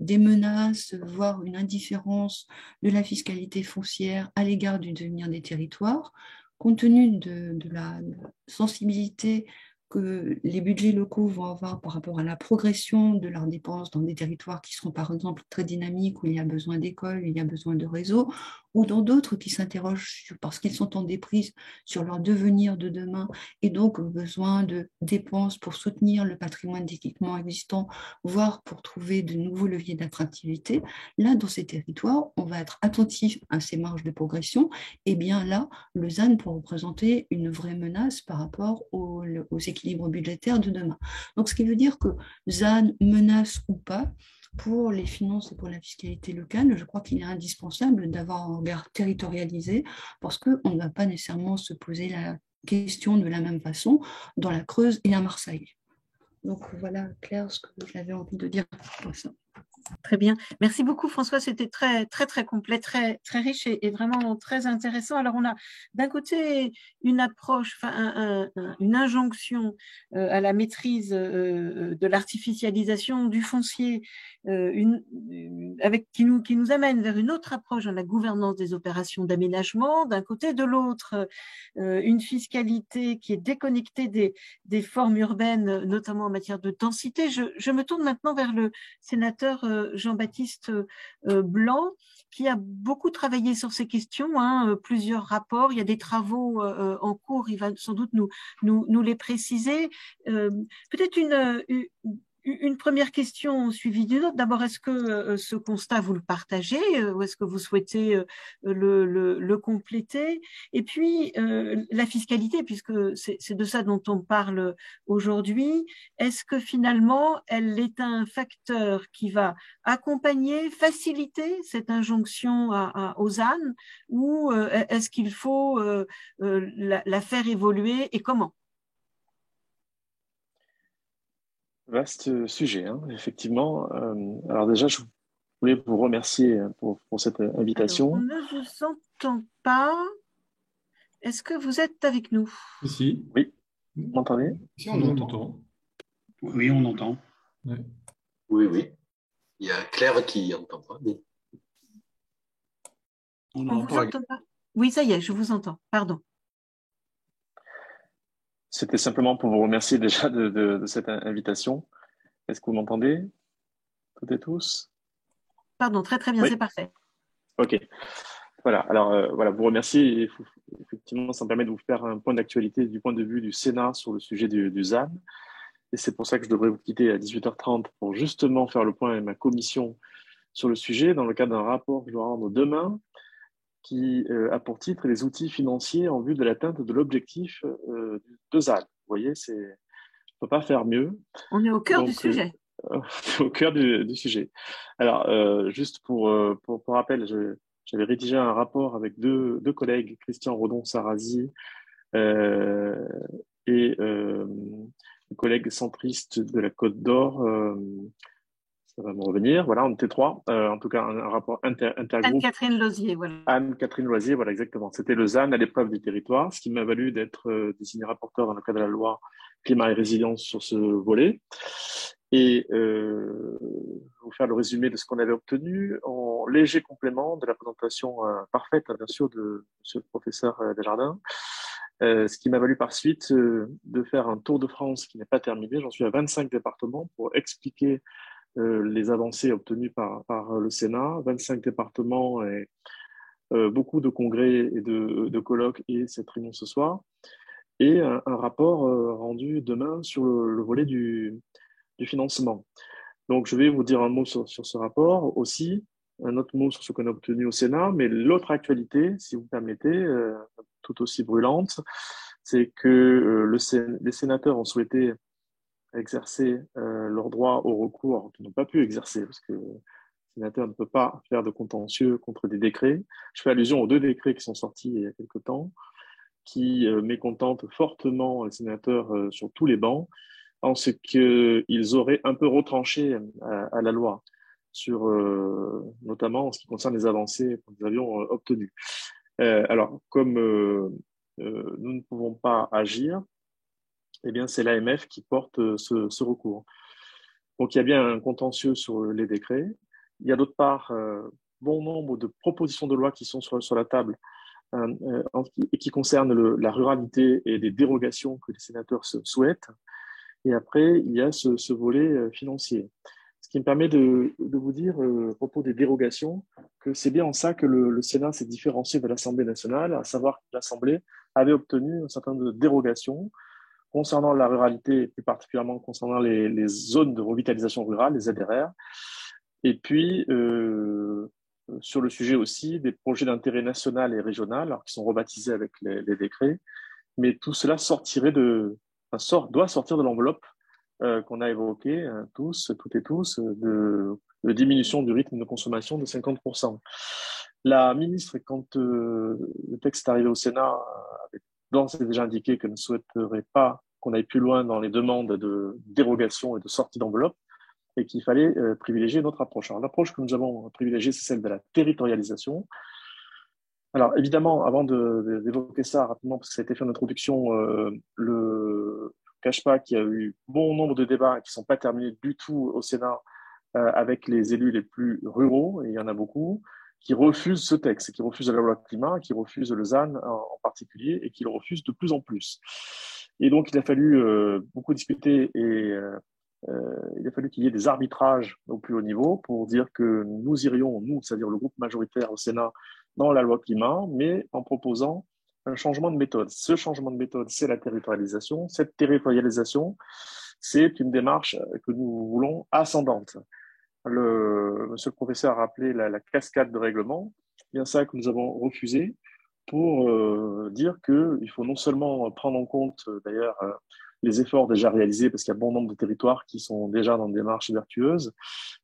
des menaces, voire une indifférence de la fiscalité foncière à l'égard du devenir des territoires, compte tenu de la sensibilité que les budgets locaux vont avoir par rapport à la progression de leurs dépenses dans des territoires qui seront par exemple très dynamiques, où il y a besoin d'écoles, il y a besoin de réseaux, ou dans d'autres qui s'interrogent parce qu'ils sont en déprise sur leur devenir de demain et donc besoin de dépenses pour soutenir le patrimoine d'équipement existant, voire pour trouver de nouveaux leviers d'attractivité. Là, dans ces territoires, on va être attentif à ces marges de progression, et bien là, le ZAN peut représenter une vraie menace par rapport aux équilibres budgétaires de demain. Donc, ce qui veut dire que ZAN, menace ou pas, pour les finances et pour la fiscalité locale, je crois qu'il est indispensable d'avoir un regard territorialisé parce qu'on ne va pas nécessairement se poser la question de la même façon dans la Creuse et à Marseille. Donc voilà, Claire, ce que j'avais envie de dire pour ça. Très bien. Merci beaucoup, François. C'était très, très, très complet, très, très riche et vraiment très intéressant. Alors, on a d'un côté une approche, une injonction à la maîtrise de l'artificialisation du foncier, qui nous amène vers une autre approche dans la gouvernance des opérations d'aménagement. D'un côté, de l'autre, une fiscalité qui est déconnectée des formes urbaines, notamment en matière de densité. Je me tourne maintenant vers le sénateur Jean-Baptiste Blanc, qui a beaucoup travaillé sur ces questions, plusieurs rapports, il y a des travaux en cours, il va sans doute nous les préciser. Peut-être une première question suivie d'une autre. D'abord, est-ce que ce constat, vous le partagez ou est-ce que vous souhaitez le compléter? Et puis, la fiscalité, puisque c'est de ça dont on parle aujourd'hui, est-ce que finalement, elle est un facteur qui va accompagner, faciliter cette injonction aux ZAN ou est-ce qu'il faut la faire évoluer et comment? Vaste sujet, effectivement. Alors déjà, je voulais vous remercier pour cette invitation. Alors, on ne vous entend pas. Est-ce que vous êtes avec nous? Si. Oui, vous m'entendez? Si, on entend. Oui, on entend. Ouais. Oui, oui. Il y a Claire qui entend pas. Mais... On vous entend pas? Oui, ça y est, je vous entends. Pardon. C'était simplement pour vous remercier déjà de cette invitation. Est-ce que vous m'entendez, toutes et tous? Pardon, très très bien, oui. C'est parfait. Ok. Voilà, alors voilà, vous remercier. Et effectivement, ça me permet de vous faire un point d'actualité du point de vue du Sénat sur le sujet du ZAN. Et c'est pour ça que je devrais vous quitter à 18h30 pour justement faire le point avec ma commission sur le sujet dans le cadre d'un rapport que je dois rendre demain qui a pour titre les outils financiers en vue de l'atteinte de l'objectif de ZAN. Vous voyez, on ne peut pas faire mieux. On est au cœur du sujet. Au cœur du sujet. Alors, juste pour rappel, j'avais rédigé un rapport avec deux collègues, Christian Rodon-Sarazi et un collègue centriste de la Côte d'Or, ça va me revenir. Voilà, on était trois. En tout cas, un rapport intergroupe. Anne-Catherine Lozier, voilà. Anne-Catherine Lozier, voilà, exactement. C'était le ZAN à l'épreuve du territoire, ce qui m'a valu d'être désigné rapporteur dans le cadre de la loi climat et résilience sur ce volet. Et je vais vous faire le résumé de ce qu'on avait obtenu en léger complément de la présentation parfaite, bien sûr, de monsieur le professeur Desjardins. Ce qui m'a valu par suite de faire un tour de France qui n'est pas terminé. J'en suis à 25 départements pour expliquer les avancées obtenues par le Sénat, 25 départements et beaucoup de congrès et de colloques et cette réunion ce soir. et un rapport rendu demain sur le volet du financement. Donc, je vais vous dire un mot sur ce rapport aussi, un autre mot sur ce qu'on a obtenu au Sénat, mais l'autre actualité, si vous permettez, tout aussi brûlante, c'est que les sénateurs ont souhaité exercer leur droit au recours, qu'ils n'ont pas pu exercer, parce que le sénateur ne peut pas faire de contentieux contre des décrets. Je fais allusion aux 2 décrets qui sont sortis il y a quelque temps, qui mécontentent fortement les sénateurs sur tous les bancs, en ce qu'ils auraient un peu retranché à la loi, sur, notamment en ce qui concerne les avancées que nous avions obtenues. Alors, comme nous ne pouvons pas agir, eh bien, c'est l'AMF qui porte ce recours. Donc, il y a bien un contentieux sur les décrets. Il y a d'autre part bon nombre de propositions de loi qui sont sur la table et qui concernent la ruralité et des dérogations que les sénateurs souhaitent. Et après, il y a ce volet financier. Ce qui me permet de vous dire, à propos des dérogations, que c'est bien en ça que le Sénat s'est différencié de l'Assemblée nationale, à savoir que l'Assemblée avait obtenu un certain nombre de dérogations concernant la ruralité, plus particulièrement concernant les zones de revitalisation rurale, les ZRR, et puis sur le sujet aussi des projets d'intérêt national et régional, alors, qui sont rebaptisés avec les décrets, mais tout cela doit sortir de l'enveloppe qu'on a évoquée toutes et tous, de diminution du rythme de consommation de 50%. La ministre, quand le texte est arrivé au Sénat, avait d'ores et déjà indiqué qu'elle ne souhaiterait pas qu'on aille plus loin dans les demandes de dérogation et de sortie d'enveloppe, et qu'il fallait privilégier notre approche. Alors, l'approche que nous avons privilégiée, c'est celle de la territorialisation. Alors, évidemment, avant d'évoquer ça rapidement, parce que ça a été fait en introduction, je ne cache pas qu'il y a eu bon nombre de débats qui ne sont pas terminés du tout au Sénat avec les élus les plus ruraux, et il y en a beaucoup, qui refusent ce texte, qui refusent la loi climat, qui refusent le ZAN en particulier, et qui le refusent de plus en plus. Et donc, il a fallu beaucoup discuter et il a fallu qu'il y ait des arbitrages au plus haut niveau pour dire que nous irions, nous, c'est-à-dire le groupe majoritaire au Sénat, dans la loi climat, mais en proposant un changement de méthode. Ce changement de méthode, c'est la territorialisation. Cette territorialisation, c'est une démarche que nous voulons ascendante. Monsieur le professeur a rappelé la cascade de règlements. C'est bien ça que nous avons refusé pour dire qu'il faut non seulement prendre en compte, d'ailleurs, les efforts déjà réalisés, parce qu'il y a bon nombre de territoires qui sont déjà dans une démarche vertueuse,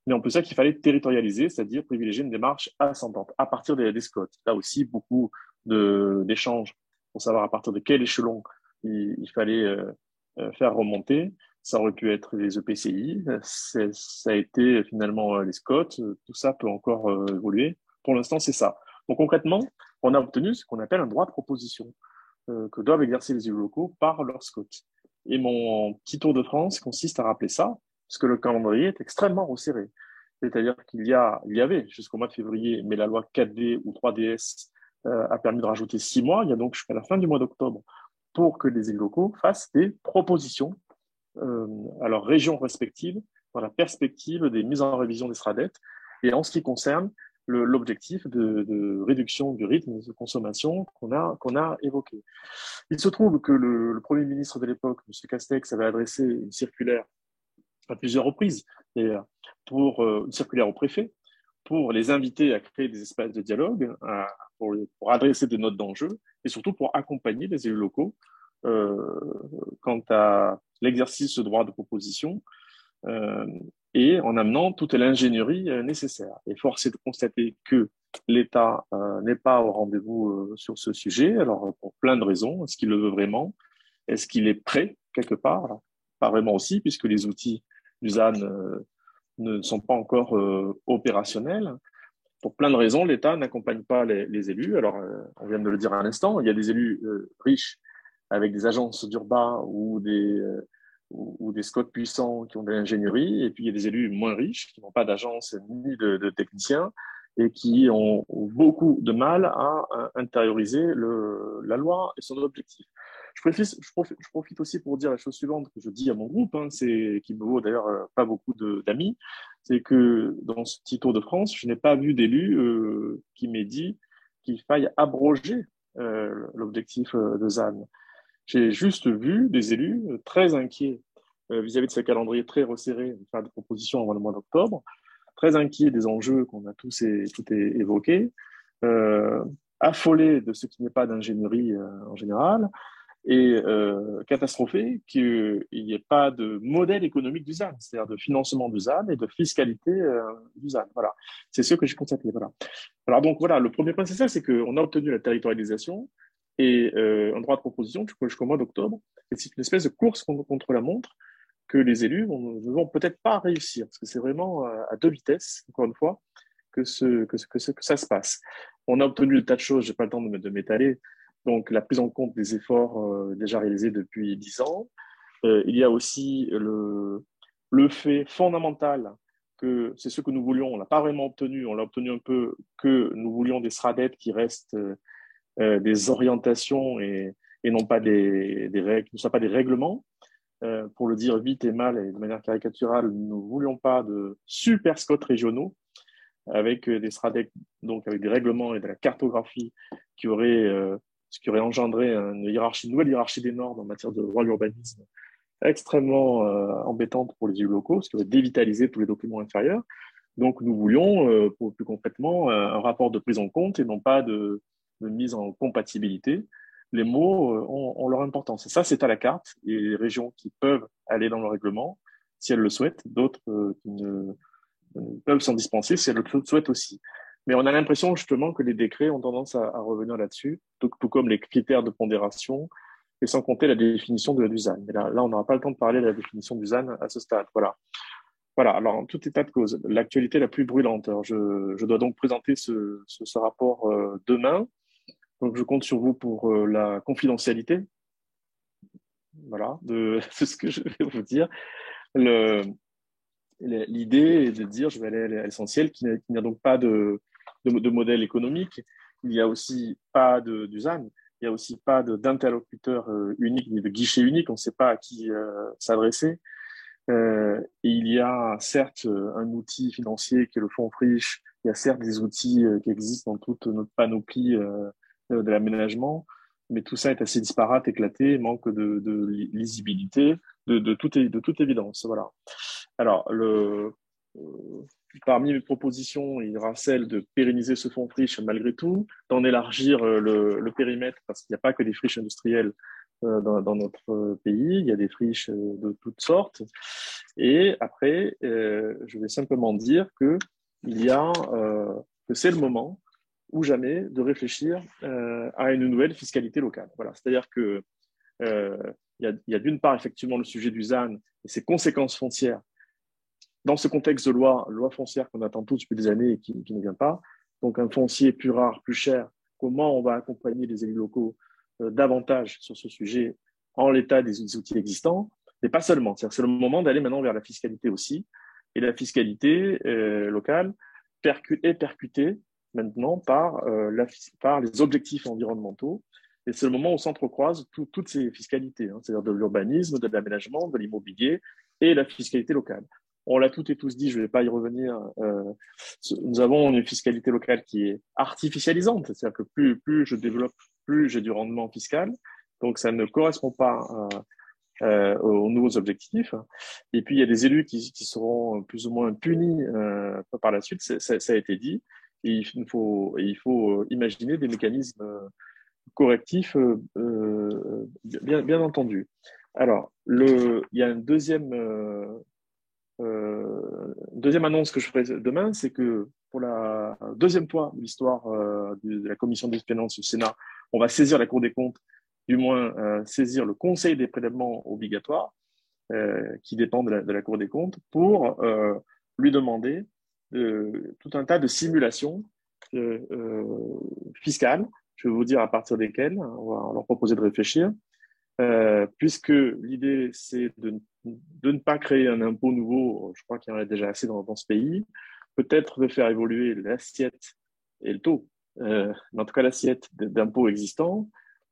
mais on peut dire qu'il fallait territorialiser, c'est-à-dire privilégier une démarche ascendante à partir des SCOT. Là aussi, beaucoup d'échanges pour savoir à partir de quel échelon il fallait faire remonter. Ça aurait pu être les EPCI, ça a été finalement les SCOT, tout ça peut encore évoluer. Pour l'instant, c'est ça. Donc concrètement, on a obtenu ce qu'on appelle un droit de proposition que doivent exercer les élus locaux par leur SCOT. Et mon petit tour de France consiste à rappeler ça, parce que le calendrier est extrêmement resserré. C'est-à-dire qu'il y avait jusqu'au mois de février, mais la loi 4D ou 3DS a permis de rajouter 6 mois. Il y a donc jusqu'à la fin du mois d'octobre pour que les élus locaux fassent des propositions à leurs régions respectives dans la perspective des mises en révision des SRADET et en ce qui concerne l'objectif de réduction du rythme de consommation qu'on a évoqué. Il se trouve que le Premier ministre de l'époque, M. Castex, avait adressé une circulaire à plusieurs reprises, pour une circulaire au préfet, pour les inviter à créer des espaces de dialogue, pour adresser des notes d'enjeu et surtout pour accompagner les élus locaux quant à l'exercice de droit de proposition et en amenant toute l'ingénierie nécessaire. Et force est de constater que l'État n'est pas au rendez-vous sur ce sujet, alors pour plein de raisons. Est-ce qu'il le veut vraiment? Est-ce qu'il est prêt quelque part? Alors, pas vraiment aussi, puisque les outils du ZAN ne sont pas encore opérationnels. Pour plein de raisons, l'État n'accompagne pas les élus. Alors, on vient de le dire à l'instant, il y a des élus riches avec des agences d'urbain ou des SCOT puissants qui ont de l'ingénierie, et puis il y a des élus moins riches qui n'ont pas d'agence ni de techniciens et qui ont beaucoup de mal à intérioriser la loi et son objectif. Je profite aussi pour dire la chose suivante que je dis à mon groupe, qui me vaut d'ailleurs pas beaucoup d'amis, c'est que dans ce petit tour de France, je n'ai pas vu d'élu qui m'ait dit qu'il faille abroger l'objectif de ZAN. J'ai juste vu des élus très inquiets vis-à-vis de ce calendrier très resserré, de faire des propositions avant le mois d'octobre, très inquiets des enjeux qu'on a tous évoqués, euh, affolés de ce qui n'est pas d'ingénierie en général, et catastrophé qu'il n'y ait pas de modèle économique du ZAN, c'est-à-dire de financement du ZAN et de fiscalité du ZAN. Voilà, c'est ce que j'ai constaté. Voilà. Alors donc voilà, le premier point c'est ça, c'est qu'on a obtenu la territorialisation et un droit de proposition jusqu'au mois d'octobre. Et c'est une espèce de course contre la montre que les élus ne vont peut-être pas réussir, parce que c'est vraiment à deux vitesses, encore une fois, que ça se passe. On a obtenu des tas de choses, je n'ai pas le temps de m'étaler. Donc, la prise en compte des efforts déjà réalisés depuis 10 ans. Il y a aussi le fait fondamental que c'est ce que nous voulions, on l'a pas vraiment obtenu, on l'a obtenu un peu, que nous voulions des SRADET qui restent des orientations et non pas des règles, ne soient pas des règlements. Pour le dire vite et mal et de manière caricaturale, nous ne voulions pas de super Scott régionaux avec des SRADEC, donc avec des règlements et de la cartographie ce qui aurait engendré une nouvelle hiérarchie des normes en matière de droit de l'urbanisme extrêmement embêtante pour les élus locaux, ce qui aurait dévitalisé tous les documents inférieurs. Donc nous voulions, pour plus concrètement, un rapport de prise en compte et non pas de mise en compatibilité. Les mots ont leur importance. Et ça, c'est à la carte. Il y a des régions qui peuvent aller dans le règlement si elles le souhaitent, d'autres qui ne peuvent s'en dispenser si elles le souhaitent aussi. Mais on a l'impression justement que les décrets ont tendance à revenir là-dessus, tout comme les critères de pondération, et sans compter la définition du ZAN. Mais là on n'aura pas le temps de parler de la définition du ZAN à ce stade. Voilà. Voilà, alors en tout état de cause, l'actualité la plus brûlante. Alors, je dois donc présenter ce rapport demain. Donc je compte sur vous pour la confidentialité. Voilà, c'est ce que je vais vous dire. L'idée est de dire, je vais aller à l'essentiel, qu'il n'y a donc pas de modèle économique, il n'y a aussi pas du ZAN, il n'y a aussi pas d'interlocuteur unique ni de guichet unique, on ne sait pas à qui s'adresser. Et il y a certes un outil financier qui est le fonds Friche, il y a certes des outils qui existent dans toute notre panoplie de l'aménagement, mais tout ça est assez disparate, éclaté, manque de lisibilité, de toute évidence. Voilà. Alors, parmi mes propositions, il y aura celle de pérenniser ce fonds friche malgré tout, d'en élargir le périmètre, parce qu'il n'y a pas que des friches industrielles dans notre pays, il y a des friches de toutes sortes. Et après, je vais simplement dire que c'est le moment ou jamais de réfléchir à une nouvelle fiscalité locale. Voilà, c'est-à-dire que il y a d'une part effectivement le sujet du ZAN et ses conséquences foncières dans ce contexte de loi foncière qu'on attend tous depuis des années et qui ne vient pas. Donc un foncier plus rare, plus cher, comment on va accompagner les élus locaux davantage sur ce sujet en l'état des outils existants, mais pas seulement. C'est le moment d'aller maintenant vers la fiscalité aussi. Et la fiscalité locale est percutée maintenant par les objectifs environnementaux. Et c'est le moment où s'entrecroisent toutes ces fiscalités, c'est-à-dire de l'urbanisme, de l'aménagement, de l'immobilier et la fiscalité locale. On l'a toutes et tous dit, je ne vais pas y revenir. Nous avons une fiscalité locale qui est artificialisante, c'est-à-dire que plus je développe, plus j'ai du rendement fiscal. Donc, ça ne correspond pas aux nouveaux objectifs. Et puis, il y a des élus qui seront plus ou moins punis par la suite, ça a été dit. Et il faut imaginer des mécanismes correctifs, bien entendu. Alors, il y a une deuxième annonce que je ferai demain, c'est que pour la deuxième fois de l'histoire de la commission des finances du Sénat, on va saisir la Cour des comptes, du moins saisir le Conseil des prélèvements obligatoires qui dépend de la Cour des comptes pour lui demander tout un tas de simulations fiscales. Je vais vous dire à partir desquelles on va leur proposer de réfléchir. Puisque l'idée, c'est de ne pas créer un impôt nouveau, je crois qu'il y en a déjà assez dans ce pays, peut-être de faire évoluer l'assiette et le taux, mais en tout cas l'assiette d'impôts existants,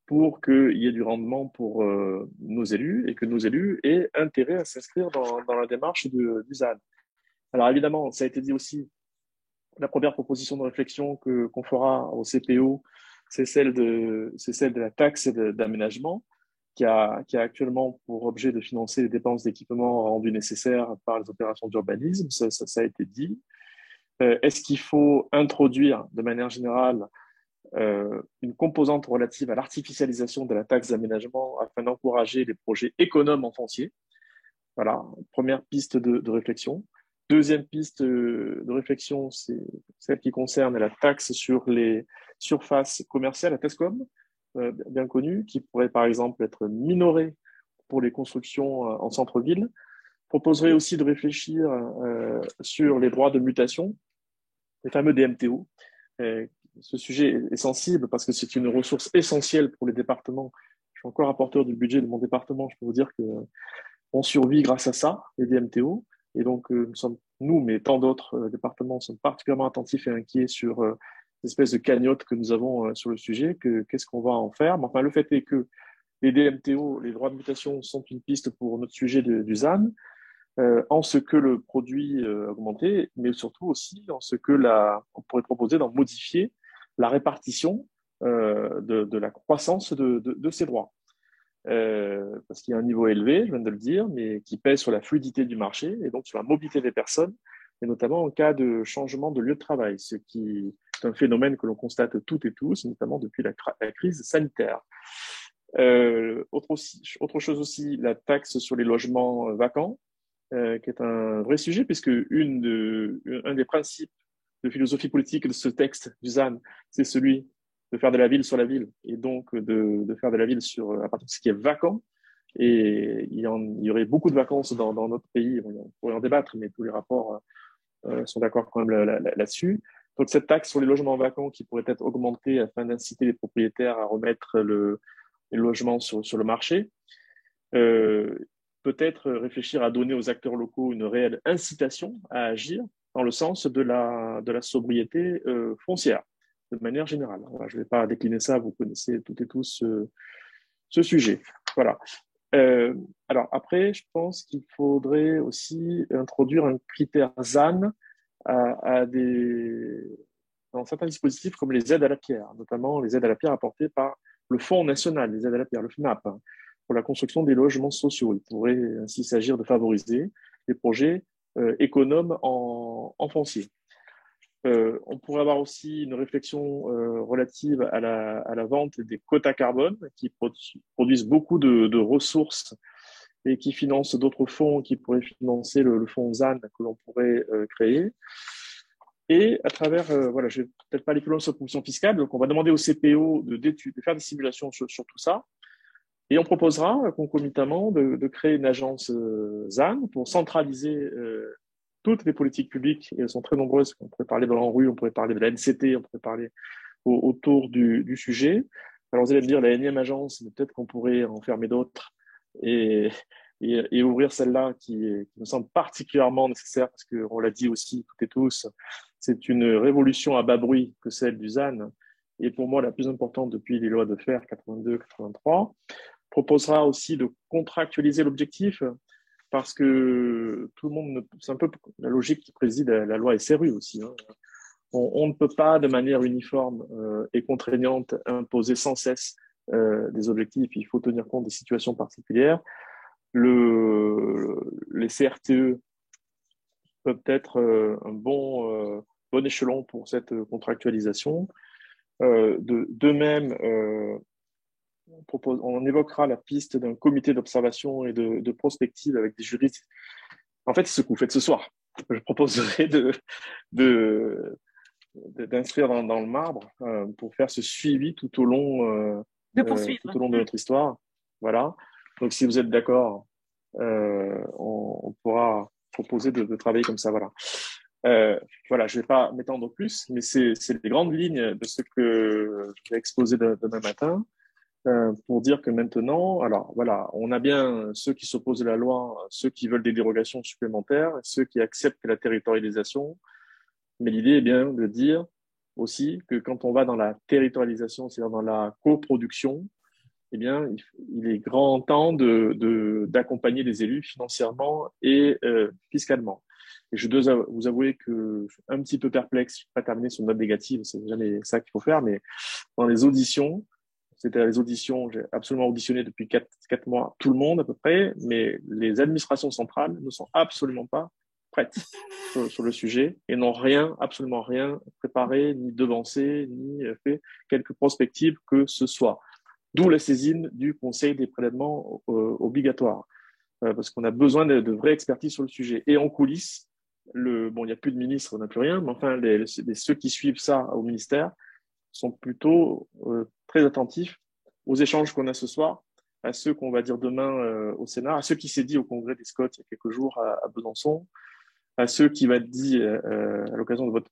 pour qu'il y ait du rendement pour nos élus et que nos élus aient intérêt à s'inscrire dans la démarche du ZAN. Alors évidemment, ça a été dit aussi, la première proposition de réflexion qu'on fera au CPO, c'est celle de la taxe d'aménagement. qui a actuellement pour objet de financer les dépenses d'équipement rendues nécessaires par les opérations d'urbanisme, ça a été dit. Est-ce qu'il faut introduire de manière générale une composante relative à l'artificialisation de la taxe d'aménagement afin d'encourager les projets économes en foncier? Voilà, première piste de réflexion. Deuxième piste de réflexion, c'est celle qui concerne la taxe sur les surfaces commerciales, la TESCOM, bien connue, qui pourrait par exemple être minorée pour les constructions en centre-ville. Proposerait aussi de réfléchir sur les droits de mutation, les fameux DMTO. Ce sujet est sensible parce que c'est une ressource essentielle pour les départements. Je suis encore rapporteur du budget de mon département. Je peux vous dire qu'on survit grâce à ça, les DMTO. Et donc, nous, mais tant d'autres départements, sommes particulièrement attentifs et inquiets sur l'espèce de cagnotte que nous avons sur le sujet. Qu'est-ce qu'on va en faire? Mais enfin, le fait est que les DMTO, les droits de mutation, sont une piste pour notre sujet du ZAN. En ce que le produit augmenté, mais surtout aussi en ce que on pourrait proposer d'en modifier la répartition de la croissance de ces droits. Parce qu'il y a un niveau élevé, je viens de le dire, mais qui pèse sur la fluidité du marché et donc sur la mobilité des personnes, et notamment en cas de changement de lieu de travail, ce qui est un phénomène que l'on constate toutes et tous, notamment depuis la crise sanitaire. Autre chose aussi, la taxe sur les logements vacants, qui est un vrai sujet, puisque un des principes de philosophie politique de ce texte du ZAN, c'est celui de faire de la ville sur la ville, et donc de faire de la ville à partir de ce qui est vacant. Et il y aurait beaucoup de vacances dans notre pays, on pourrait en débattre, mais tous les rapports sont d'accord quand même là-dessus. Donc cette taxe sur les logements vacants qui pourrait être augmentée afin d'inciter les propriétaires à remettre les logements sur le marché. Peut-être réfléchir à donner aux acteurs locaux une réelle incitation à agir dans le sens de la sobriété foncière, de manière générale. Voilà, je ne vais pas décliner ça, vous connaissez toutes et tous ce sujet. Voilà. Alors après, je pense qu'il faudrait aussi introduire un critère ZAN dans certains dispositifs comme les aides à la pierre, notamment les aides à la pierre apportées par le Fonds national des aides à la pierre, le FNAP, pour la construction des logements sociaux. Il pourrait ainsi s'agir de favoriser les projets économes en foncier. On pourrait avoir aussi une réflexion relative à la vente des quotas carbone qui produisent beaucoup de ressources et qui financent d'autres fonds qui pourraient financer le fonds ZAN que l'on pourrait créer. Et à travers, voilà, je vais peut-être pas aller plus loin sur la commission fiscale, donc on va demander au CPO de faire des simulations sur tout ça. Et on proposera concomitamment de créer une agence ZAN pour centraliser toutes les politiques publiques, et elles sont très nombreuses. On pourrait parler de l'ANRU, on pourrait parler de la NCT, on pourrait parler autour du sujet. Alors vous allez me dire, la énième agence, mais peut-être qu'on pourrait en fermer d'autres et ouvrir celle-là qui me semble particulièrement nécessaire, parce qu'on l'a dit aussi toutes et tous, c'est une révolution à bas bruit que celle du ZAN, et pour moi la plus importante depuis les lois de fer 82-83. Proposera aussi de contractualiser l'objectif, parce que tout le monde, c'est un peu la logique qui préside à la loi SRU aussi. Hein. On ne peut pas de manière uniforme et contraignante imposer sans cesse des objectifs. Il faut tenir compte des situations particulières. Les CRTE peuvent être un bon échelon pour cette contractualisation. De même, on évoquera la piste d'un comité d'observation et de prospective avec des juristes. En fait, c'est ce que vous faites ce soir. Je proposerai d'inscrire dans le marbre pour faire ce suivi tout au long de notre histoire. Voilà. Donc, si vous êtes d'accord, on pourra proposer de travailler comme ça. Voilà. Voilà, je ne vais pas m'étendre plus, mais c'est les grandes lignes de ce que je vais exposer demain matin. Pour dire que maintenant, alors voilà, on a bien ceux qui s'opposent à la loi, ceux qui veulent des dérogations supplémentaires, ceux qui acceptent la territorialisation. Mais l'idée est bien de dire aussi que quand on va dans la territorialisation, c'est-à-dire dans la coproduction, eh bien, il est grand temps d'accompagner les élus financièrement et fiscalement. Et je dois vous avouer que je suis un petit peu perplexe, je ne suis pas terminé sur une note négative, c'est jamais ça qu'il faut faire, mais dans les auditions, C'était les auditions. J'ai absolument auditionné depuis 4 mois tout le monde à peu près, mais les administrations centrales ne sont absolument pas prêtes sur le sujet et n'ont absolument rien préparé, ni devancé, ni fait quelque prospective que ce soit. D'où la saisine du Conseil des prélèvements obligatoires, parce qu'on a besoin de vraie expertise sur le sujet. Et en coulisses, il n'y a plus de ministre, on n'a plus rien, mais enfin, ceux qui suivent ça au ministère sont plutôt très attentifs aux échanges qu'on a ce soir, à ceux qu'on va dire demain au Sénat, à ceux qui s'est dit au congrès des Scots il y a quelques jours à Besançon, à ceux qui va être dit à l'occasion de votre